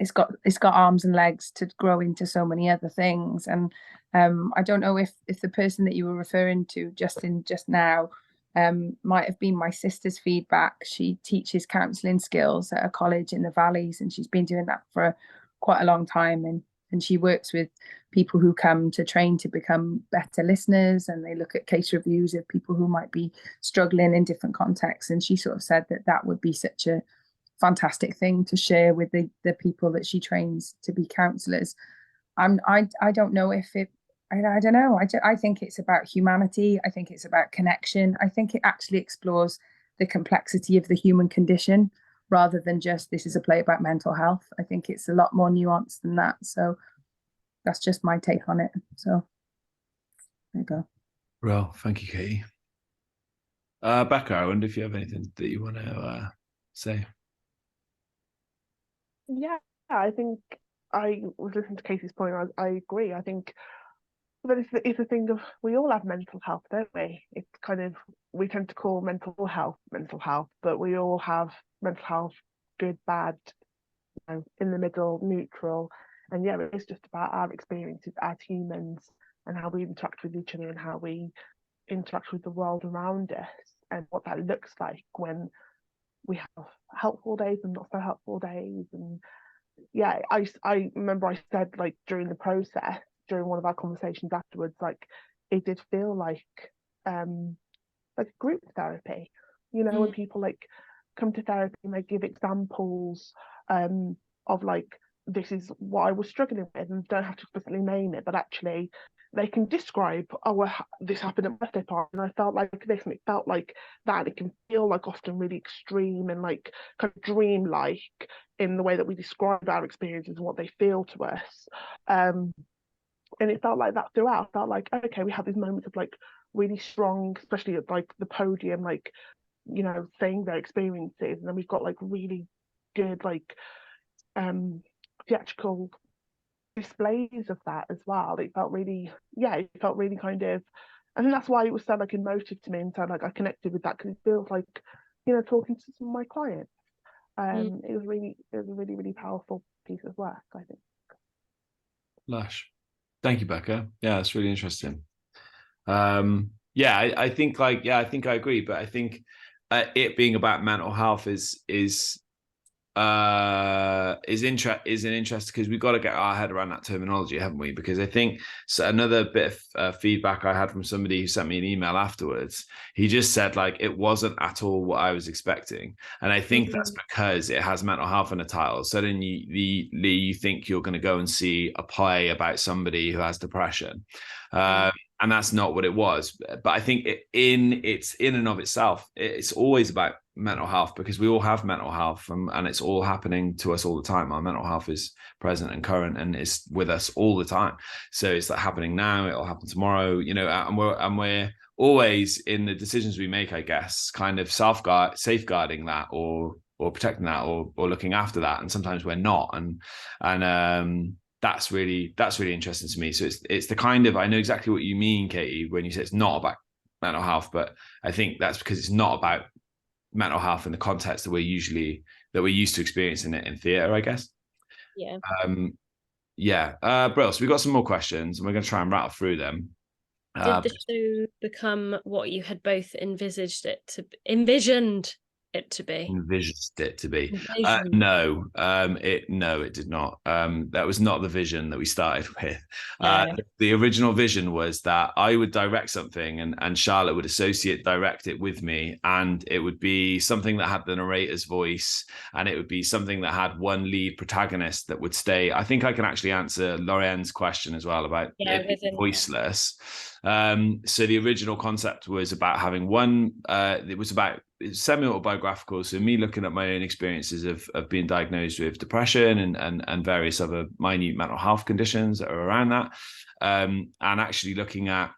it's got arms and legs to grow into so many other things. And I don't know if the person that you were referring to just now might have been my sister's feedback. She teaches counselling skills at a college in the Valleys, and she's been doing that for quite a long time. And she works with people who come to train to become better listeners, and they look at case reviews of people who might be struggling in different contexts. And she sort of said that would be such a fantastic thing to share with the people that she trains to be counsellors. I don't know if it, I don't know. I think it's about humanity. I think it's about connection. I think it actually explores the complexity of the human condition, rather than just this is a play about mental health. I think it's a lot more nuanced than that. So that's just my take on it. So there you go. Well, thank you, Katie. Becca, I wonder if you have anything that you want to say. Yeah, I think I was listening to Katie's point. I agree. I think that it's a thing of, we all have mental health, don't we? It's kind of, we tend to call mental health, but we all have mental health, good, bad, in the middle, neutral. And yeah, it's just about our experiences as humans and how we interact with each other and how we interact with the world around us, and what that looks like when we have helpful days and not so helpful days. And yeah, I remember I said, like, during the process, during one of our conversations afterwards, like, it did feel like group therapy, when people like come to therapy and they give examples of like, this is what I was struggling with, and don't have to explicitly name it, but actually they can describe, oh, well, this happened at my birthday party and I felt like this, and it felt like that. It can feel like often really extreme and like kind of dream-like in the way that we describe our experiences and what they feel to us. And it felt like that throughout. It felt like, okay, we have these moments of like really strong, especially at like the podium, like, saying their experiences, and then we've got like really good like theatrical displays of that as well. It felt really kind of, I think that's why it was so like emotive to me, and so like I connected with that, because it feels like, talking to some of my clients. It was a really, really powerful piece of work, I think. Lush. Thank you, Becca. Yeah, that's really interesting. I think I think I agree, but I think it being about mental health is an interest, because we've got to get our head around that terminology, haven't we? Because I think another bit of feedback I had from somebody who sent me an email afterwards, he just said like it wasn't at all what I was expecting, and I think that's because it has mental health in the title. Suddenly you think you're going to go and see a play about somebody who has depression, and that's not what it was. But I think in and of itself, it's always about mental health, because we all have mental health, and it's all happening to us all the time. Our mental health is present and current, and it's with us all the time. So it's like happening now, it'll happen tomorrow, and we're always, in the decisions we make, I guess, kind of safeguarding that or protecting that or looking after that. And sometimes we're not. And that's really interesting to me. So it's the kind of, I know exactly what you mean, Katie, when you say it's not about mental health, but I think that's because it's not about mental health in the context that we're used to experiencing it in theatre, I guess. Bro, so we've got some more questions, and we're going to try and rattle through them. Did the show become what you had both envisioned it to be? No, it did not. That was not the vision that we started with. The original vision was that I would direct something, and Charlotte would associate direct it with me, and it would be something that had the narrator's voice, and it would be something that had one lead protagonist that would stay. I think I can actually answer Lorienne's question as well about it being voiceless. So the original concept was about having one, it was semi-autobiographical, so me looking at my own experiences of being diagnosed with depression and various other minute mental health conditions that are around that, and actually looking at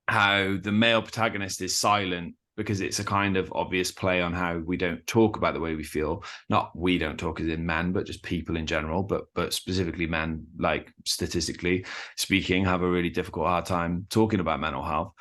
how the male protagonist is silent because it's a kind of obvious play on how we don't talk about the way we feel. Not we don't talk as in men, but just people in general, but specifically men, like statistically speaking, have a really difficult, hard time talking about mental health,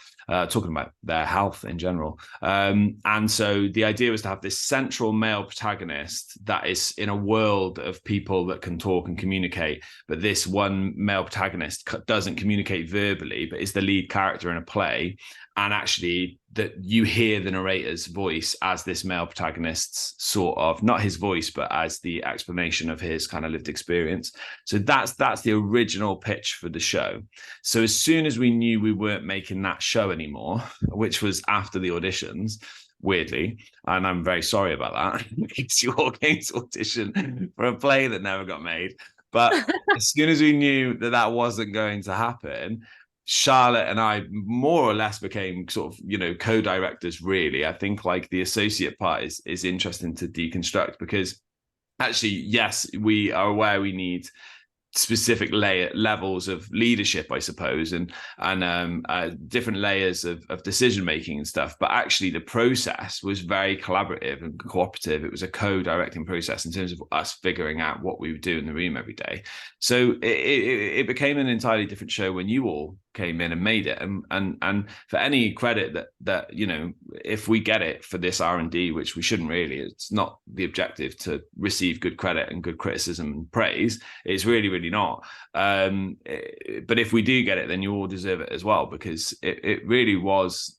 talking about their health in general. And so the idea was to have this central male protagonist that is in a world of people that can talk and communicate, but this one male protagonist doesn't communicate verbally, but is the lead character in a play. And actually that you hear the narrator's voice as this male protagonist's sort of, not his voice, but as the explanation of his kind of lived experience. So that's the original pitch for the show. So as soon as we knew we weren't making that show anymore, which was after the auditions, weirdly, and I'm very sorry about that, because you all came to audition for a play that never got made. But as soon as we knew that that wasn't going to happen, Charlotte and I more or less became sort of, you know, co-directors, really. I think like the associate part is interesting to deconstruct, because actually, yes, we are aware we need specific levels of leadership, I suppose, and different layers of decision making and stuff. But actually, the process was very collaborative and cooperative. It was a co-directing process in terms of us figuring out what we would do in the room every day. So it became an entirely different show when you all came in and made it. And for any credit that you know, if we get it for this R&D, which we shouldn't really, it's not the objective to receive good credit and good criticism and praise. It's really not. But if we do get it, then you all deserve it as well, because it really was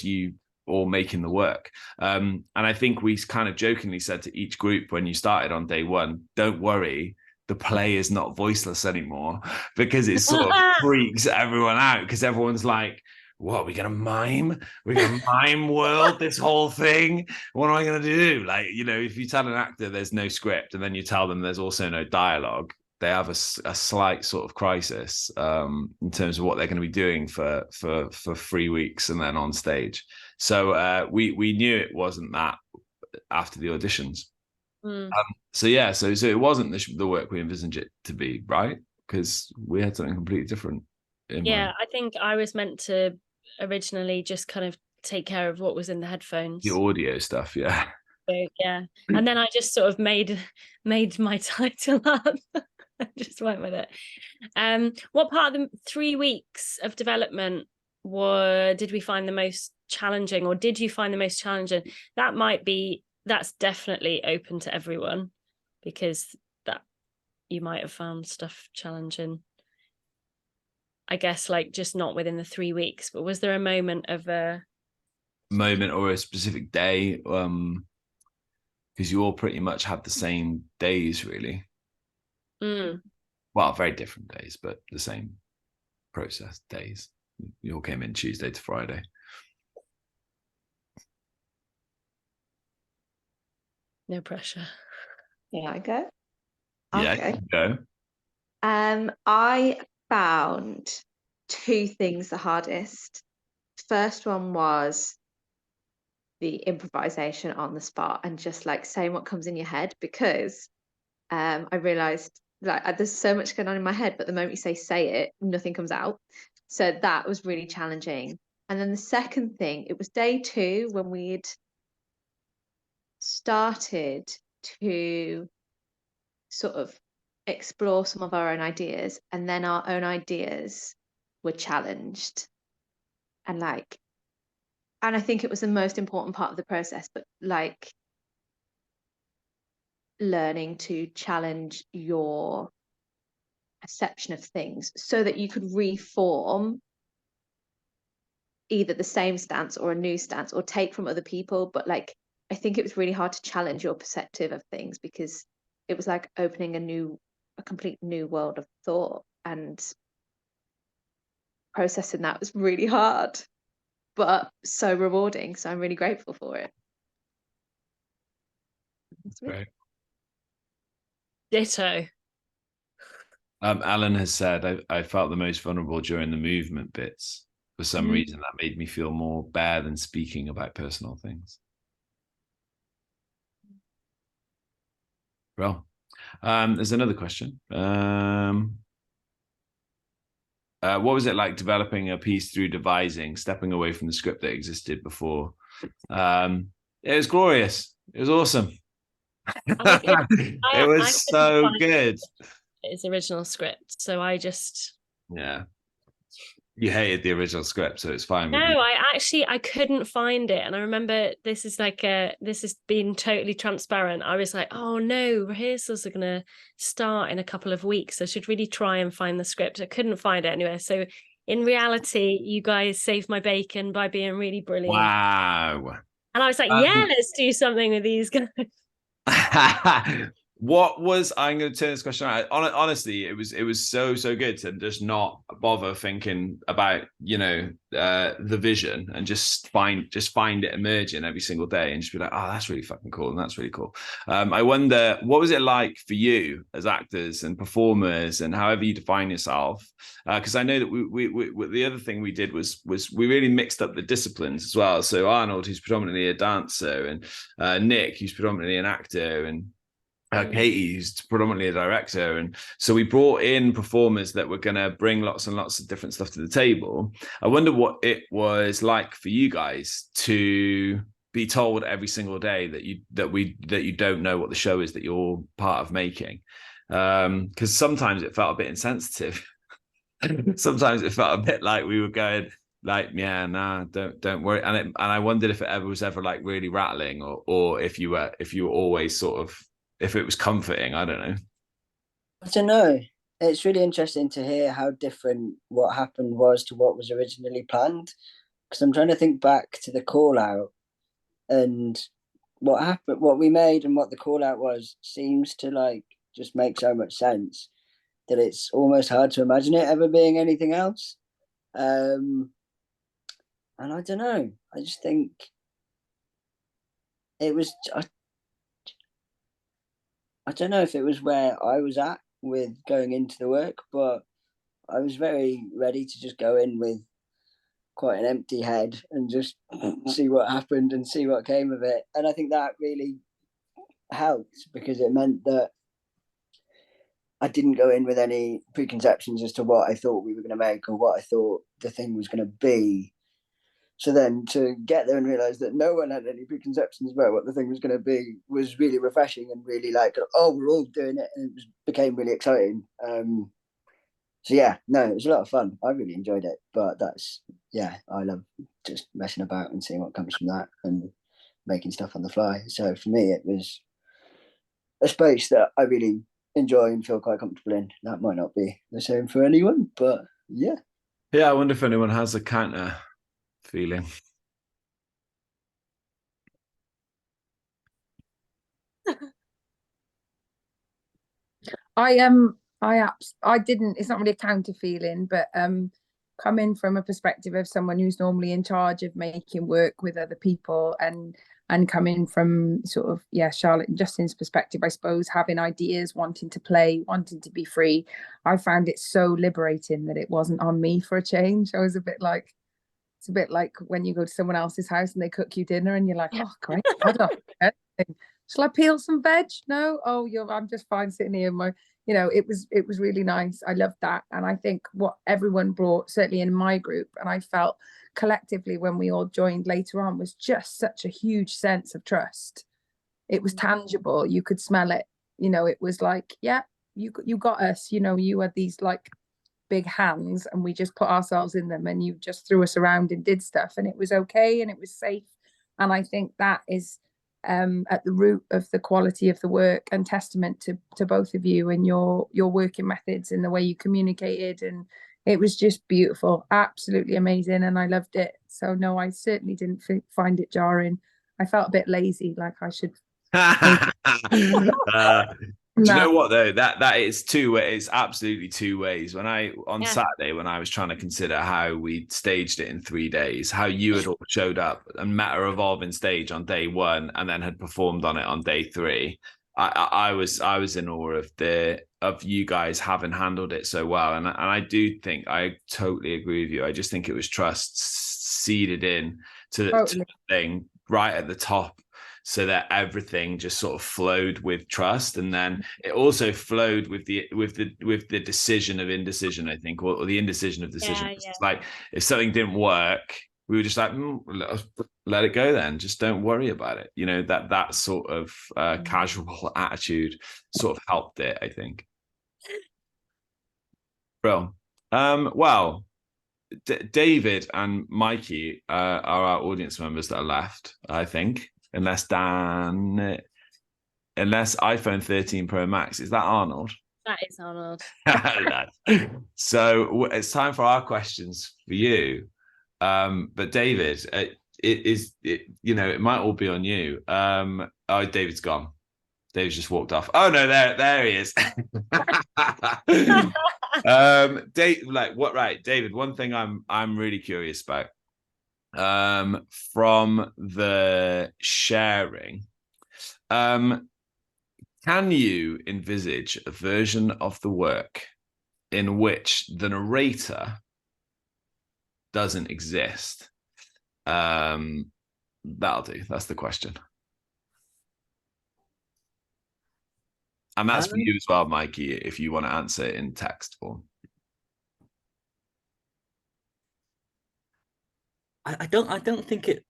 you all making the work. And I think we kind of jokingly said to each group when you started on day one, don't worry, the play is not voiceless anymore, because it sort of freaks everyone out, because everyone's like, what, we're gonna mime? We're gonna mime world this whole thing? What am I gonna do? Like, you know, if you tell an actor there's no script and then you tell them there's also no dialogue, they have a slight sort of crisis in terms of what they're going to be doing for 3 weeks and then on stage. So we knew it wasn't that after the auditions. So it wasn't the work we envisioned it to be, right? Because we had something completely different in mind. I think I was meant to originally just kind of take care of what was in the headphones, the audio stuff. So, and then I just sort of made my title up. Just went with it. What part of the 3 weeks of development did we find the most challenging, or did you find the most challenging? That's definitely open to everyone, because that you might have found stuff challenging, I guess, like just not within the 3 weeks. But was there a moment or a specific day? Because you all pretty much had the same days, really. Well, very different days, but the same process days. You all came in Tuesday to Friday. No pressure. Yeah, I go. Yeah, okay. Go. I found 2 things the hardest. First one was the improvisation on the spot and just like saying what comes in your head, because I realized like there's so much going on in my head, but the moment you say it, nothing comes out. So that was really challenging. And then the second thing, it was day 2 when we'd started to sort of explore some of our own ideas, and then our own ideas were challenged. And I think it was the most important part of the process, but like learning to challenge your perception of things so that you could reform either the same stance or a new stance or take from other people. But like, I think it was really hard to challenge your perspective of things, because it was like opening a complete new world of thought, and processing that was really hard, but so rewarding. So I'm really grateful for it. Great. Ditto. Alan has said, I felt the most vulnerable during the movement bits. For some reason, that made me feel more bare than speaking about personal things. Well, there's another question. What was it like developing a piece through devising, stepping away from the script that existed before It was glorious. It was awesome. I It was couldn't so find good. Its original script, so I just you hated the original script, so it's fine. No, I couldn't find it, and I remember this has been totally transparent. I was like, oh no, rehearsals are gonna start in a couple of weeks. I should really try and find the script. I couldn't find it anywhere. So in reality, you guys saved my bacon by being really brilliant. Wow. And I was like, yeah, let's do something with these guys. I'm going to turn this question around. Honestly, it was so good to just not bother thinking about the vision and just find it emerging every single day and just be like, oh, that's really fucking cool and that's really cool. I wonder, what was it like for you as actors and performers and however you define yourself? Because I know that we the other thing we did was we really mixed up the disciplines as well. So Arnold, who's predominantly a dancer, and Nick, who's predominantly an actor, and Katie, who's predominantly a director. And so we brought in performers that were going to bring lots and lots of different stuff to the table. I wonder what it was like for you guys to be told every single day that you don't know what the show is that you're part of making. Because sometimes it felt a bit insensitive. Sometimes it felt a bit like we were going like, yeah, nah, don't worry. And I wondered if it ever was like really rattling, or if you were always sort of, if it was comforting. I don't know. I don't know. It's really interesting to hear how different what happened was to what was originally planned. Because I'm trying to think back to the call out and what happened, what we made and what the call out was seems to like just make so much sense that it's almost hard to imagine it ever being anything else. And I don't know. I just think it was. I don't know if it was where I was at with going into the work, but I was very ready to just go in with quite an empty head and just see what happened and see what came of it. And I think that really helped because it meant that I didn't go in with any preconceptions as to what I thought we were going to make or what I thought the thing was going to be. So then to get there and realize that no one had any preconceptions about what the thing was going to be was really refreshing and really like, oh, we're all doing it. And it became really exciting. So yeah, no, it was a lot of fun. I really enjoyed it. But I love just messing about and seeing what comes from that and making stuff on the fly. So for me, it was a space that I really enjoy and feel quite comfortable in. That might not be the same for anyone, but yeah. Yeah, I wonder if anyone has a counter feeling. I didn't, it's not really a counter feeling, but coming from a perspective of someone who's normally in charge of making work with other people and coming from sort of Charlotte and Justin's perspective, I suppose, having ideas, wanting to play, wanting to be free, I found it so liberating that it wasn't on me for a change. I was it's a bit like when you go to someone else's house and they cook you dinner and you're like, oh great, I don't know. Shall I peel some veg? No, I'm just fine sitting here. It was really nice. I loved that. And I think what everyone brought, certainly in my group, and I felt collectively when we all joined later on, was just such a huge sense of trust. It was tangible. You could smell it. It was like, yeah, you got us. You had these like big hands and we just put ourselves in them and you just threw us around and did stuff and it was okay and it was safe. And I think that is at the root of the quality of the work and testament to both of you and your working methods and the way you communicated. And it was just beautiful, absolutely amazing, and I loved it. So no, I certainly didn't find it jarring. I felt a bit lazy, like I should do you know what though, that is two ways. It's absolutely two ways. Saturday when I was trying to consider how we staged it in 3 days, how you had all showed up and met a revolving stage on day 1 and then had performed on it on day 3, I was in awe of you guys having handled it so well. And I do think I totally agree with you. I just think it was trust seeded in to the thing right at the top, so that everything just sort of flowed with trust. And then it also flowed with the decision of indecision, I think, or the indecision of decision. Yeah. It's like if something didn't work, we were just like, let it go then. Just don't worry about it. You know, that sort of casual attitude sort of helped it, I think. Bro. Well, David and Mikey are our audience members that are left, I think, unless iPhone 13 Pro Max. Is that Arnold? That is Arnold. So it's time for our questions for you. But David, it might all be on you. Oh, David's gone. David's just walked off. Oh no, there he is. David, one thing I'm really curious about, from the sharing, can you envisage a version of the work in which the narrator doesn't exist? That'll do. That's the question. And that's for you as well, Mikey, if you want to answer it in text form. I don't think it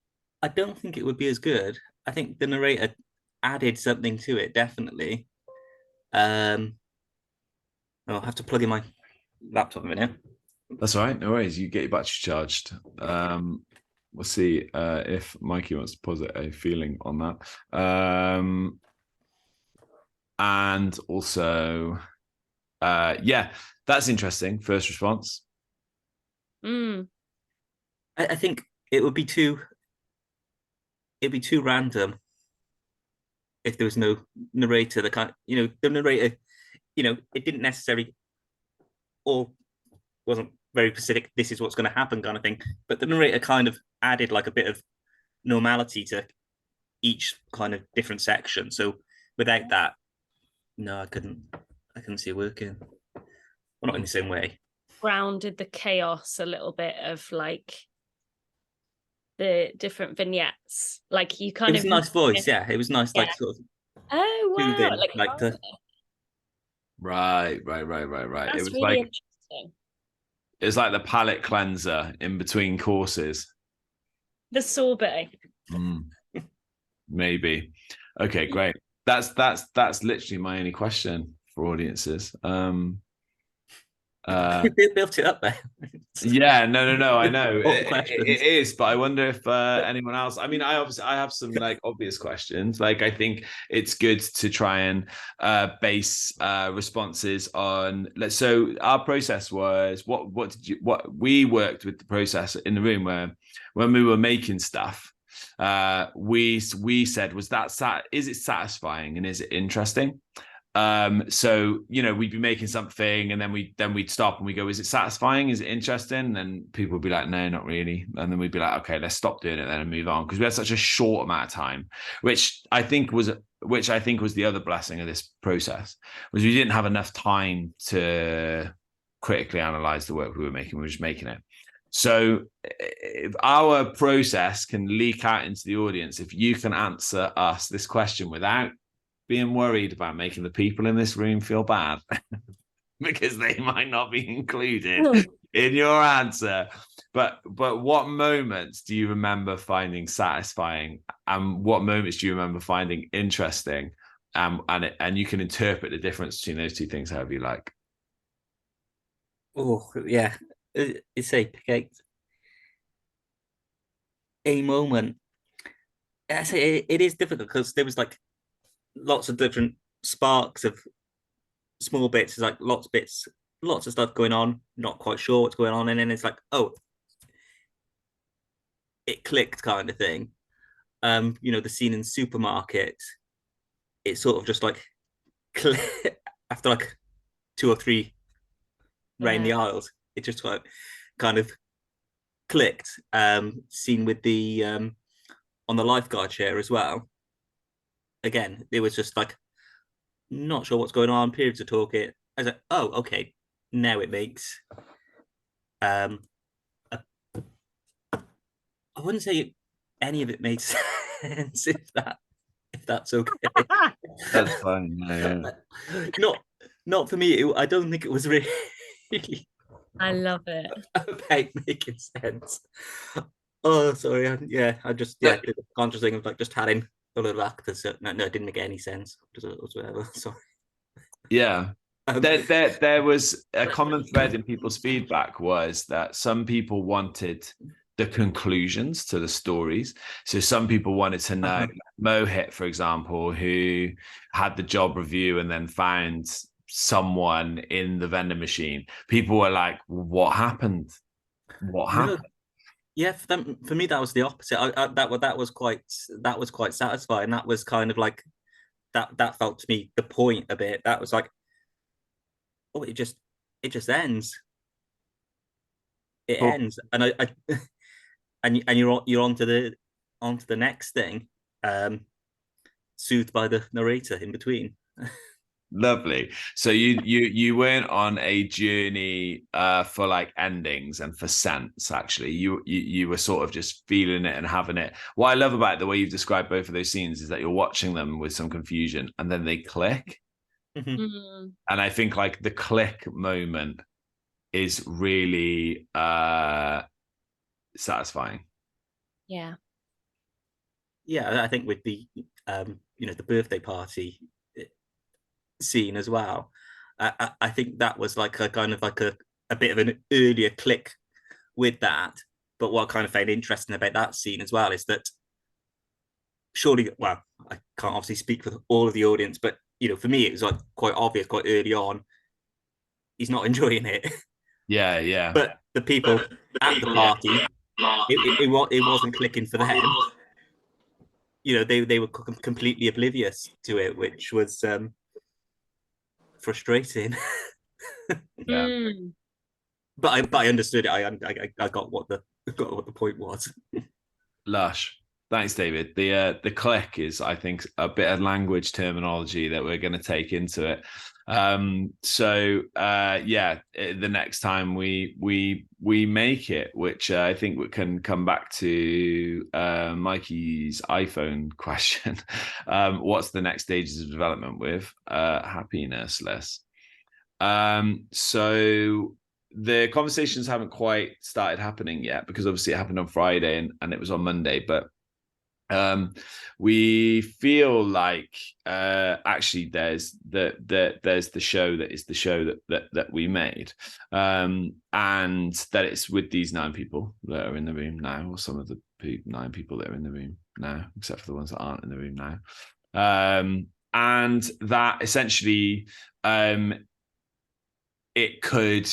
would be as good. I think the narrator added something to it, definitely. I'll have to plug in my laptop in a minute. That's all right, no worries. You get your battery charged. We'll see if Mikey wants to posit a feeling on that. And also, that's interesting. First response. I think it would be too random if there was no narrator. The narrator, it didn't necessarily, or wasn't very specific, this is what's going to happen kind of thing. But the narrator kind of added like a bit of normality to each kind of different section. So without that, no, I couldn't see it working. Well, not in the same way. Grounded the chaos a little bit of like the different vignettes. Like you kind of. It was a nice voice, yeah. It was nice, like sort of. Oh wow! Like the. Right. That's It was really like interesting. It's like the palate cleanser in between courses. The sorbet. Maybe. Okay, great. That's literally my only question for audiences. You built it up there. Yeah, no. I know it is, but I wonder if anyone else. I mean, I have some like obvious questions. Like, I think it's good to try and base responses on. So our process was what we worked with the process in the room where when we were making stuff. We said, is it satisfying and is it interesting? So we'd be making something and then we'd stop and we go, is it satisfying, is it interesting? And then people would be like, no, not really. And then we'd be like, okay, let's stop doing it then and move on, because we had such a short amount of time, which I think was the other blessing of this process, was we didn't have enough time to critically analyze the work we were making. We were just making it. So if our process can leak out into the audience, if you can answer us this question without being worried about making the people in this room feel bad because they might not be included in your answer. But what moments do you remember finding satisfying, and what moments do you remember finding interesting? And you can interpret the difference between those two things however you like. Oh yeah. It's a moment. I say it is difficult because there was like lots of different sparks of small bits. It's like lots of stuff going on, not quite sure what's going on, and then it's like, oh, it clicked kind of thing. The scene in the supermarket, it sort of just like after like 2 or 3 round the aisles, it just kind of clicked. Scene with the on the lifeguard chair as well. Again, it was just like not sure what's going on, periods of talking. I was like, oh, okay, now it makes I wouldn't say any of it makes sense if that's okay. That's fine. Yeah. Not for me. I don't think it was really I love it. about making sense. Oh, sorry. I just did the conscious thing of like just having a little actors. No, it didn't make any sense. Whatever. Sorry. Yeah. There was a common thread in people's feedback was that some people wanted the conclusions to the stories. So some people wanted to know Mohit, for example, who had the job review and then found someone in the vending machine. People were like, what happened? What happened? No. Yeah, for me that was the opposite. That was quite satisfying. That was kind of like that felt to me the point a bit. That was like, oh, it just ends. It ends, and I and you're onto the next thing, soothed by the narrator in between. Lovely. So you weren't on a journey for like endings and for sense. Actually, you were sort of just feeling it and having it. What I love about the way you've described both of those scenes is that you're watching them with some confusion and then they click. Mm-hmm. And I think like the click moment is really satisfying. Yeah. Yeah, I think with the the birthday party scene as well, I think that was like a kind of like a bit of an earlier click with that. But what I kind of found interesting about that scene as well is that surely, well, I can't obviously speak for all of the audience, but for me it was like quite obvious quite early on he's not enjoying it. Yeah. But the people at the party, it wasn't clicking for them. They were completely oblivious to it, which was frustrating. Yeah. But I understood it. I got what the point was. Lush. Thanks, David. The click is, I think, a bit of language terminology that we're going to take into it. The next time we make it, which I think we can come back to Mikey's iPhone question. What's the next stages of development with Happinessless? So the conversations haven't quite started happening yet because obviously it happened on Friday and it was on Monday, but we feel like actually there's the show that is the show that we made, and that it's with these 9 people that are in the room now, or some of the 9 people that are in the room now, except for the ones that aren't in the room now, and that essentially it could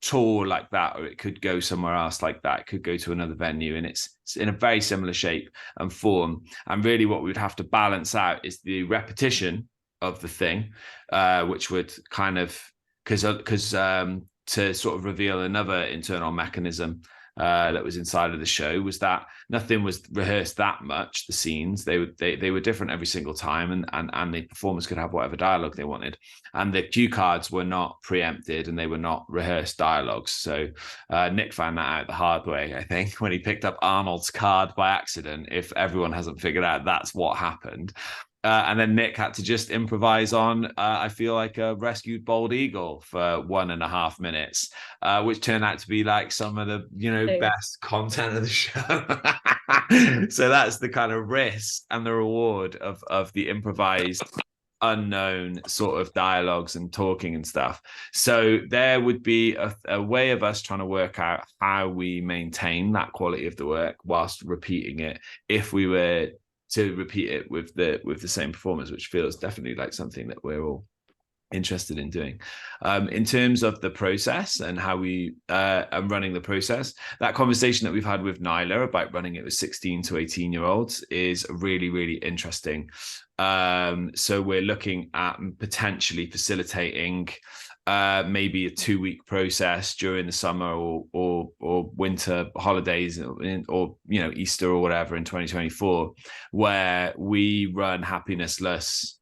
tour like that, or it could go somewhere else like that. It could go to another venue, and it's in a very similar shape and form. And really what we would have to balance out is the repetition of the thing, which would kind of, because to sort of reveal another internal mechanism that was inside of the show was that nothing was rehearsed that much. The scenes, they were different every single time, and the performers could have whatever dialogue they wanted, and the cue cards were not preempted and they were not rehearsed dialogues. So Nick found that out the hard way, I think, when he picked up Arnold's card by accident. If everyone hasn't figured out that's what happened. And then Nick had to just improvise on, I feel like, a rescued bald eagle for 1.5 minutes, which turned out to be like some of the, best content of the show. So that's the kind of risk and the reward of the improvised, unknown sort of dialogues and talking and stuff. So there would be a way of us trying to work out how we maintain that quality of the work whilst repeating it, if we were to repeat it with the same performers, which feels definitely like something that we're all interested in doing. In terms of the process and how we are running the process, that conversation that we've had with Nyla about running it with 16 to 18-year-olds is really, really interesting. So we're looking at potentially facilitating maybe a 2-week process during the summer or winter holidays, or Easter or whatever in 2024, where we run Happinessless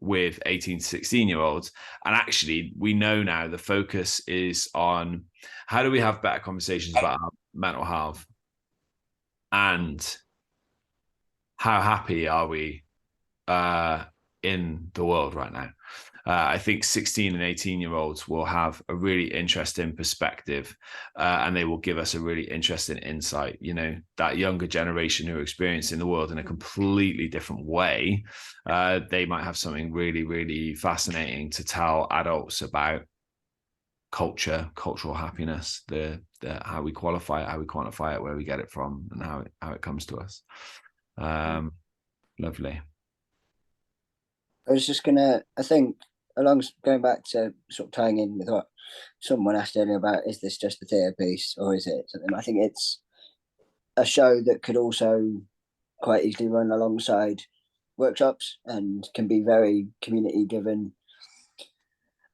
with 18 to 16-year-olds. And actually, we know now the focus is on how do we have better conversations about our mental health, and how happy are we in the world right now. I think 16 and 18-year-olds will have a really interesting perspective, and they will give us a really interesting insight. You know, that younger generation who are experiencing the world in a completely different way, they might have something really, really fascinating to tell adults about culture, cultural happiness, the how we qualify it, how we quantify it, where we get it from, and how it comes to us. Lovely. I was just gonna, I think, going back to sort of tying in with what someone asked earlier about, is this just a theatre piece or is it something? I think it's a show that could also quite easily run alongside workshops and can be very community driven.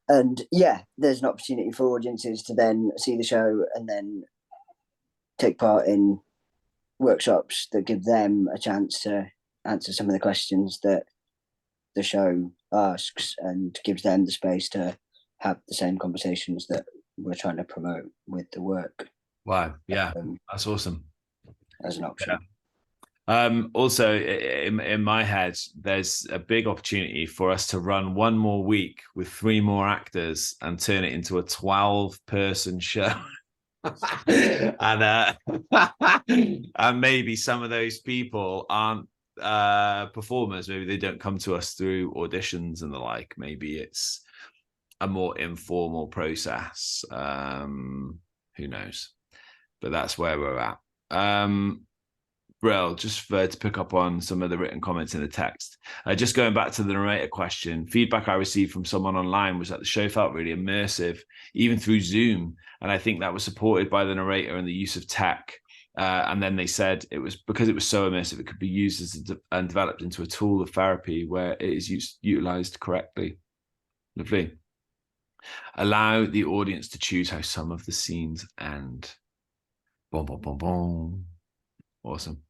And yeah, there's an opportunity for audiences to then see the show and then take part in workshops that give them a chance to answer some of the questions that the show asks, and gives them the space to have the same conversations that we're trying to promote with the work. Wow. Yeah, that's awesome. As an option. Yeah. Also, in my head, there's a big opportunity for us to run one more week with 3 more actors and turn it into a 12-person show. and and maybe some of those people aren't performers. Maybe they don't come to us through auditions and the like. Maybe it's a more informal process. Who knows? But that's where we're at. Brill, just to pick up on some of the written comments in the text. Just going back to the narrator question, feedback I received from someone online was that the show felt really immersive, even through Zoom. And I think that was supported by the narrator and the use of tech. And then they said it was because it was so immersive, it could be used and developed into a tool of therapy where it is utilized correctly. Lovely. Allow the audience to choose how some of the scenes end. Boom, boom, boom, boom. Awesome.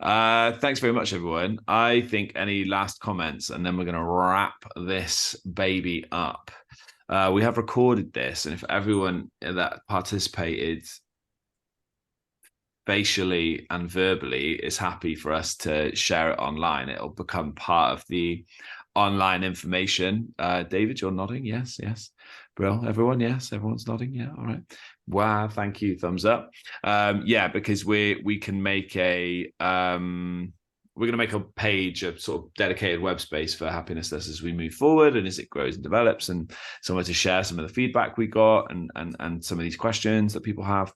Thanks very much, everyone. I think any last comments, and then we're going to wrap this baby up. We have recorded this, and if everyone that participated facially and verbally is happy for us to share it online, it'll become part of the online information. David, you're nodding. Yes, yes. Brill, everyone. Yes, everyone's nodding. Yeah, all right. Wow, thank you. Thumbs up. Yeah, because we can make a we're going to make a page, a sort of dedicated web space for Happinessless as we move forward and as it grows and develops, and somewhere to share some of the feedback we got and some of these questions that people have.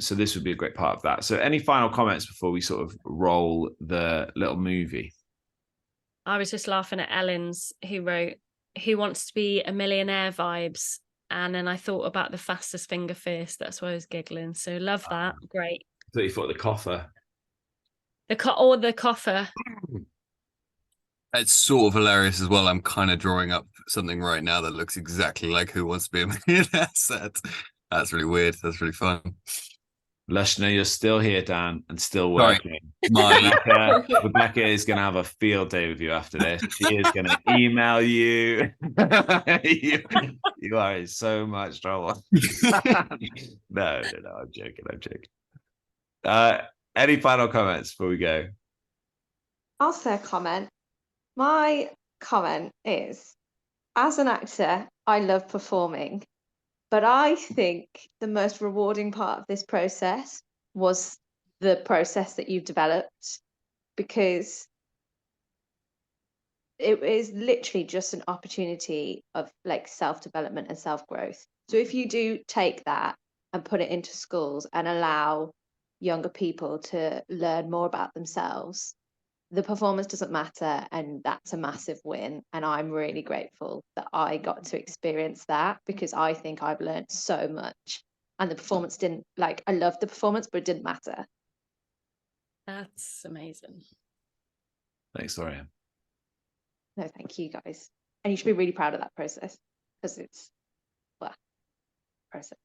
So this would be a great part of that. So any final comments before we sort of roll the little movie? I was just laughing at Ellen's, who wrote, "Who wants to be a millionaire" vibes. And then I thought about the fastest finger first. That's why I was giggling. So love that. Great. I thought you thought the coffer. The coffer. It's sort of hilarious as well. I'm kind of drawing up something right now that looks exactly like Who Wants to Be a Millionaire set. That's really weird. That's really fun. Lushna, you're still here, Dan, and still working. Rebecca is going to have a field day with you after this. She is going to email you. You are in so much trouble. No, I'm joking. Any final comments before we go? I'll say a comment. My comment is, as an actor, I love performing. But I think the most rewarding part of this process was the process that you've developed, because it is literally just an opportunity of like self-development and self-growth. So if you do take that and put it into schools and allow younger people to learn more about themselves, the performance doesn't matter, and that's a massive win. And I'm really grateful that I got to experience that, because I think I've learned so much, and the performance didn't, like, I loved the performance, but it didn't matter. That's amazing. Thanks, Dorian. No, thank you guys. And you should be really proud of that process, because it's, well, process.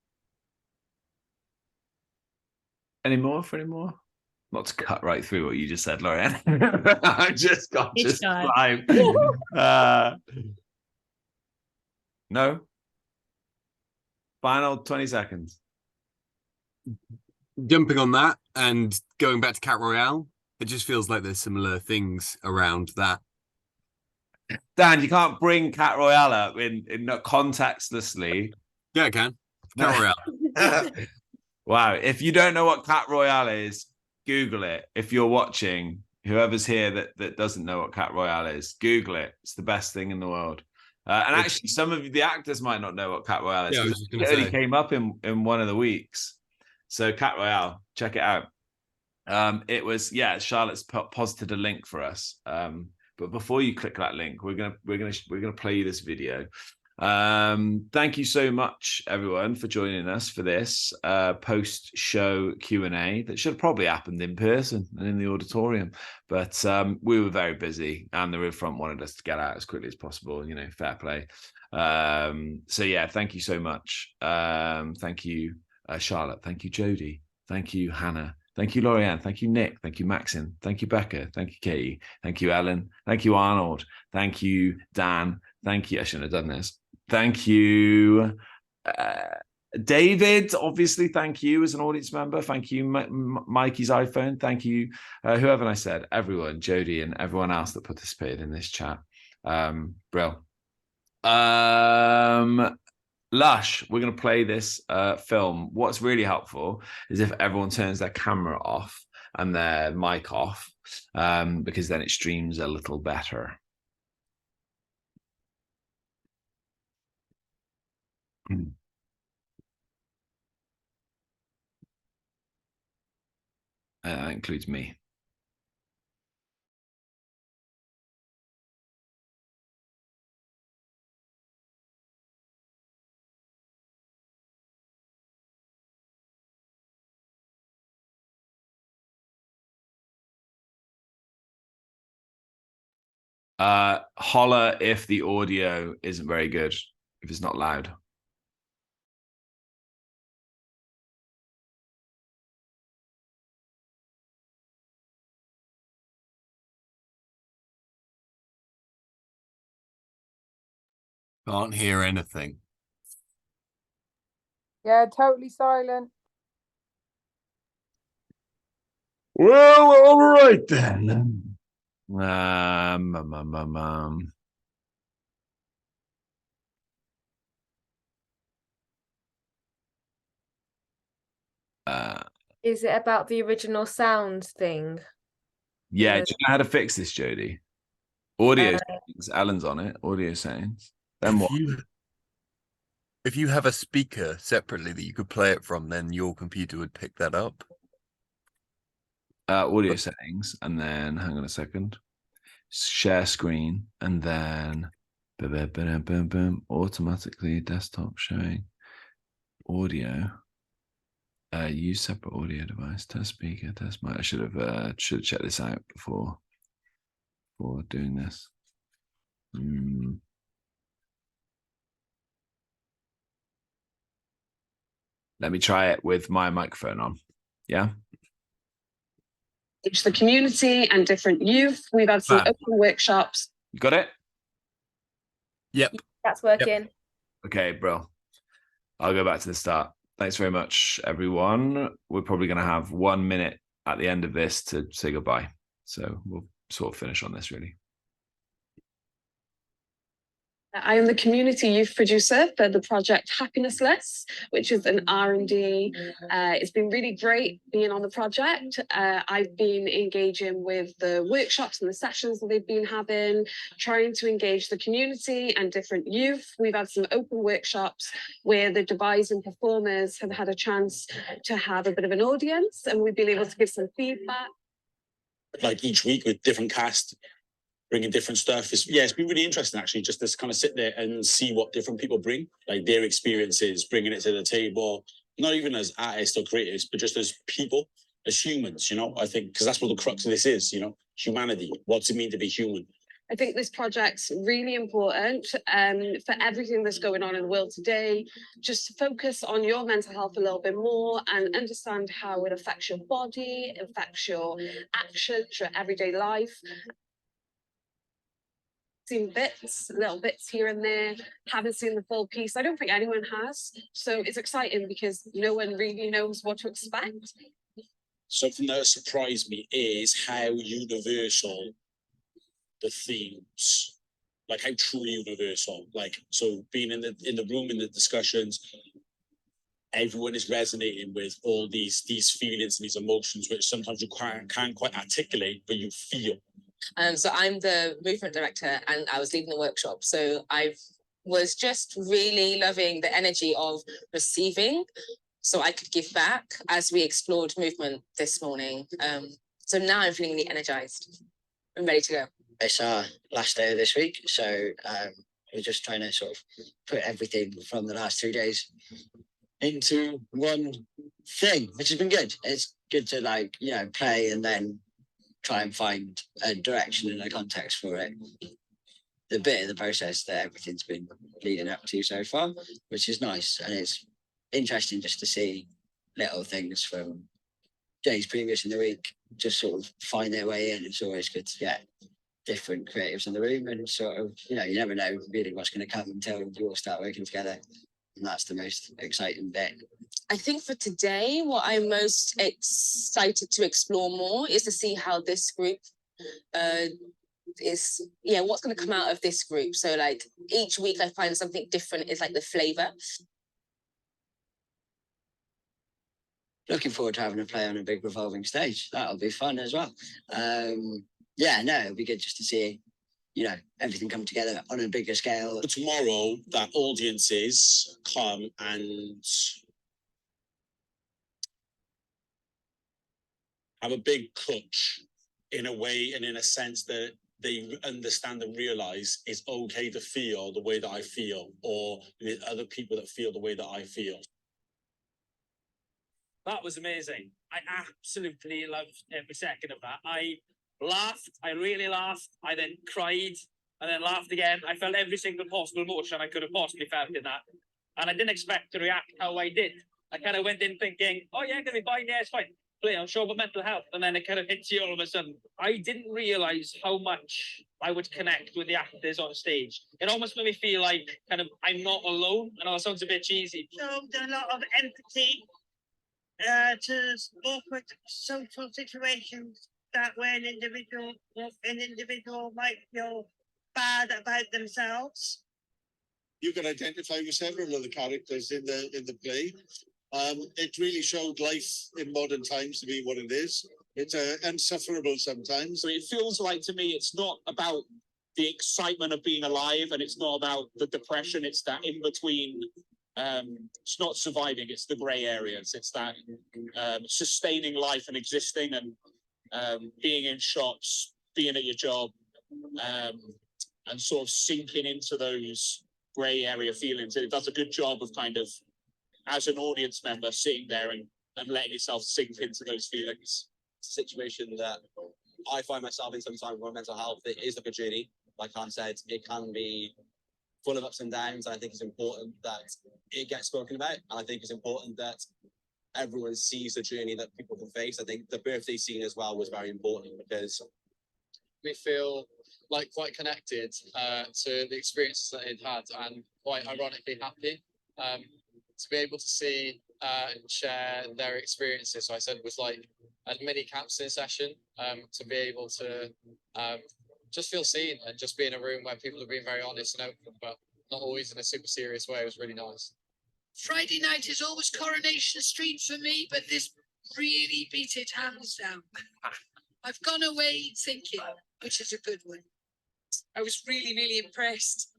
Any more? Not to cut right through what you just said, Lauren. I'm just conscious of time. No? Final 20 seconds. Jumping on that and going back to Cat Royale, it just feels like there's similar things around that. Dan, you can't bring Cat Royale up in contextlessly. Yeah, I can. Cat Royale. Wow. If you don't know what Cat Royale is, Google it. If you're watching, whoever's here that doesn't know what Cat Royale is, Google it. It's the best thing in the world. And actually, some of the actors might not know what Cat Royale is. Yeah, I was just gonna it only say. came up in one of the weeks. So Cat Royale, check it out. It was, yeah, Charlotte's posited a link for us. But before you click that link, we're gonna play you this video. Thank you so much, everyone, for joining us for this post-show Q&A that should have probably happened in person and in the auditorium, but we were very busy, and the Riverfront wanted us to get out as quickly as possible. You know, fair play. So yeah, thank you so much. Thank you, Charlotte. Thank you, Jodie. Thank you, Hannah. Thank you, Lorianne. Thank you, Nick. Thank you, Maxine. Thank you, Becca. Thank you, Katie. Thank you, Ellen. Thank you, Arnold. Thank you, Dan. Thank you. I shouldn't have done this. Thank you, David. Obviously, thank you as an audience member. Thank you, Mikey's iPhone. Thank you, whoever I said, everyone, Jodie, and everyone else that participated in this chat. Brill. Lush, we're going to play this film. What's really helpful is if everyone turns their camera off and their mic off, because then it streams a little better. That includes me. Holler if the audio isn't very good, if it's not loud. Can't hear anything. Yeah, totally silent. Well, all right then. Is it about the original sound thing? Yeah, do you know how to fix this, Jodie? Audio settings. Alan's on it. Audio settings. Then what? If you have a speaker separately that you could play it from, then your computer would pick that up. Audio settings, and then hang on a second. Share screen, and then automatically desktop showing audio. Use separate audio device. Test speaker. Test mic. I should have checked this out before doing this. Let me try it with my microphone on. Yeah. The community and different youth. We've had some open workshops. You got it? Yep. That's working. Yep. Okay, bro. I'll go back to the start. Thanks very much, everyone. We're probably going to have 1 minute at the end of this to say goodbye. So we'll sort of finish on this, really. I am the community youth producer for the project Happinessless, which is an R&D. It's been really great being on the project. I've been engaging with the workshops and the sessions that they've been having, trying to engage the community and different youth. We've had some open workshops where the devising performers have had a chance to have a bit of an audience, and we've been able to give some feedback. Like each week with different cast, bringing different stuff. It's been really interesting, actually, just to kind of sit there and see what different people bring, like their experiences, bringing it to the table, not even as artists or creators, but just as people, as humans, you know, I think, because that's what the crux of this is, you know, humanity. What's it mean to be human? I think this project's really important for everything that's going on in the world today. Just to focus on your mental health a little bit more and understand how it affects your body, affects your actions, your everyday life. Seen bits, little bits here and there, haven't seen the full piece. I don't think anyone has. So it's exciting because no one really knows what to expect. Something that surprised me is how universal the themes like how truly universal. Like, so being in the room, in the discussions, everyone is resonating with all these feelings and these emotions, which sometimes you can't quite articulate, but you feel. So I'm the movement director, and I was leading the workshop. So I was just really loving the energy of receiving, so I could give back as we explored movement this morning. So now I'm feeling really energized. I'm ready to go. It's our last day of this week, so we're just trying to sort of put everything from the last 2 days into one thing, which has been good. It's good to, like, you know, play and then try and find a direction and a context for it. The bit of the process that everything's been leading up to so far, which is nice, and it's interesting just to see little things from days previous in the week just sort of find their way in. It's always good to get different creatives in the room, and sort of, you know, you never know really what's going to come until you all start working together, and that's the most exciting bit. I think for today, what I'm most excited to explore more is to see how this group what's going to come out of this group. So like each week I find something different is like the flavor. Looking forward to having a play on a big revolving stage. That'll be fun as well. Yeah, no, it'll be good just to see, you know, everything come together on a bigger scale. Tomorrow, that audiences come and have a big clutch in a way and in a sense that they understand and realize it's okay to feel the way that I feel, or the other people that feel the way that I feel. That was amazing. I absolutely loved every second of that. I laughed. I really laughed. I then cried and then laughed again. I felt every single possible emotion I could have possibly felt in that. And I didn't expect to react how I did. I kind of went in thinking, oh yeah, gonna be fine. Yeah, it's fine. Play on show about mental health. And then it kind of hits you all of a sudden. I didn't realize how much I would connect with the actors on stage. It almost made me feel like kind of I'm not alone. I know it sounds a bit cheesy. Showed a lot of empathy to awkward social situations that where an individual might feel bad about themselves. You can identify with several of the characters in the play. It really showed life in modern times to be what it is. It's insufferable sometimes. So it feels like to me it's not about the excitement of being alive, and it's not about the depression. It's that in between. It's not surviving, it's the grey areas. It's that sustaining life and existing, and being in shops, being at your job, and sort of sinking into those grey area feelings. It does a good job of kind of, as an audience member, sitting there and letting yourself sink into those feelings. It's a situation that I find myself in sometimes with mental health. It is like a journey. Like I said, it can be full of ups and downs. I think it's important that it gets spoken about. And I think it's important that everyone sees the journey that people can face. I think the birthday scene as well was very important because we feel like quite connected to the experiences that it had, and quite ironically happy to be able to see and share their experiences. So I said it was like a mini counselling session to be able to just feel seen and just be in a room where people are being very honest and open, but not always in a super serious way. It was really nice. Friday night is always Coronation Street for me, but this really beat it hands down. I've gone away thinking, which is a good one. I was really, really impressed.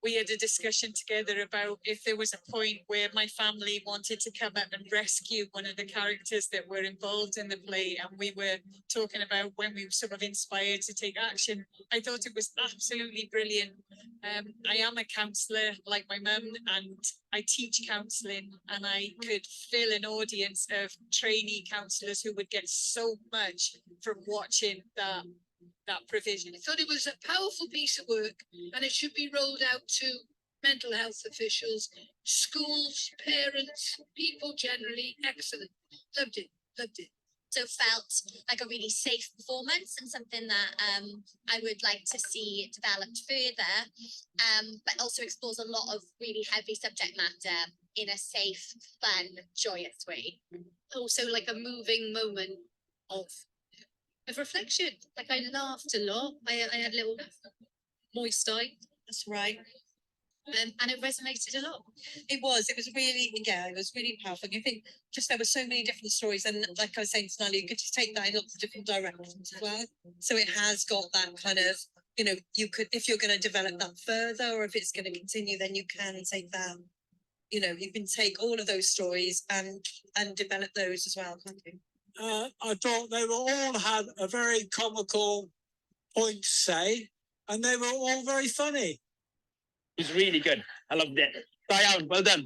We had a discussion together about if there was a point where my family wanted to come up and rescue one of the characters that were involved in the play, and we were talking about when we were sort of inspired to take action. I thought it was absolutely brilliant. I am a counsellor like my mum, and I teach counselling, and I could fill an audience of trainee counsellors who would get so much from watching that provision. I thought it was a powerful piece of work, and it should be rolled out to mental health officials, schools, parents, people generally. Excellent. Loved it. Loved it. So felt like a really safe performance and something that I would like to see developed further, but also explores a lot of really heavy subject matter in a safe, fun, joyous way. Also like a moving moment of reflection. Like I laughed a lot. I had little moist eye. That's right. And it resonated a lot. It was really, yeah, it was really powerful. You think just there were so many different stories, and like I was saying to Nali, you could just take that in lots of different directions as well. So it has got that kind of, you know, you could, if you're going to develop that further, or if it's going to continue, then you can take that. You know, you can take all of those stories and develop those as well, can't you? I thought they were all had a very comical point to say, and they were all very funny. It was really good. I loved it. Diane, well done.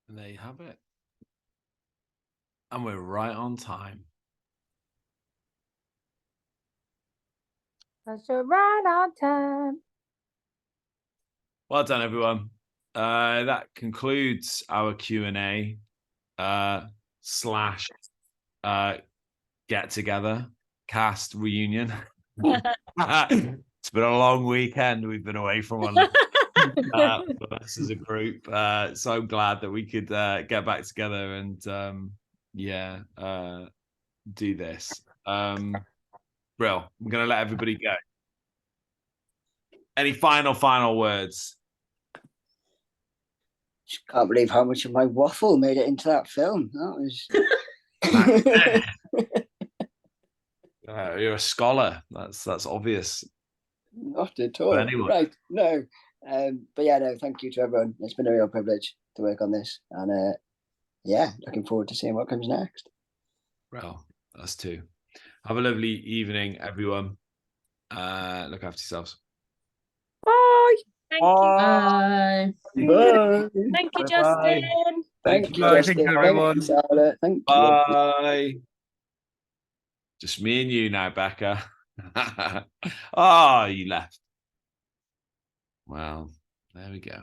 And there you have it. And we're right on time. That's right on time. Well done, everyone. That concludes our Q&A slash get together cast reunion. It's been a long weekend. We've been away from one for us as a group. So glad that we could get back together and do this. Brill, I'm gonna let everybody go. Any final words? Just can't believe how much of my waffle made it into that film. That was You're a scholar. That's obvious. not at all. But anyway. Right, no. But yeah, no, thank you to everyone. It's been a real privilege to work on this. And yeah, looking forward to seeing what comes next. Well, us too. Have a lovely evening, everyone. Look after yourselves. Bye. Thank you. Bye. Bye. Thank you, Bye-bye. Justin. Thank you, Bye. Justin. Thank you, Thank everyone. you, Charlotte. Thank you. Bye. Just me and you now, Becca. Oh, you left. Well, there we go.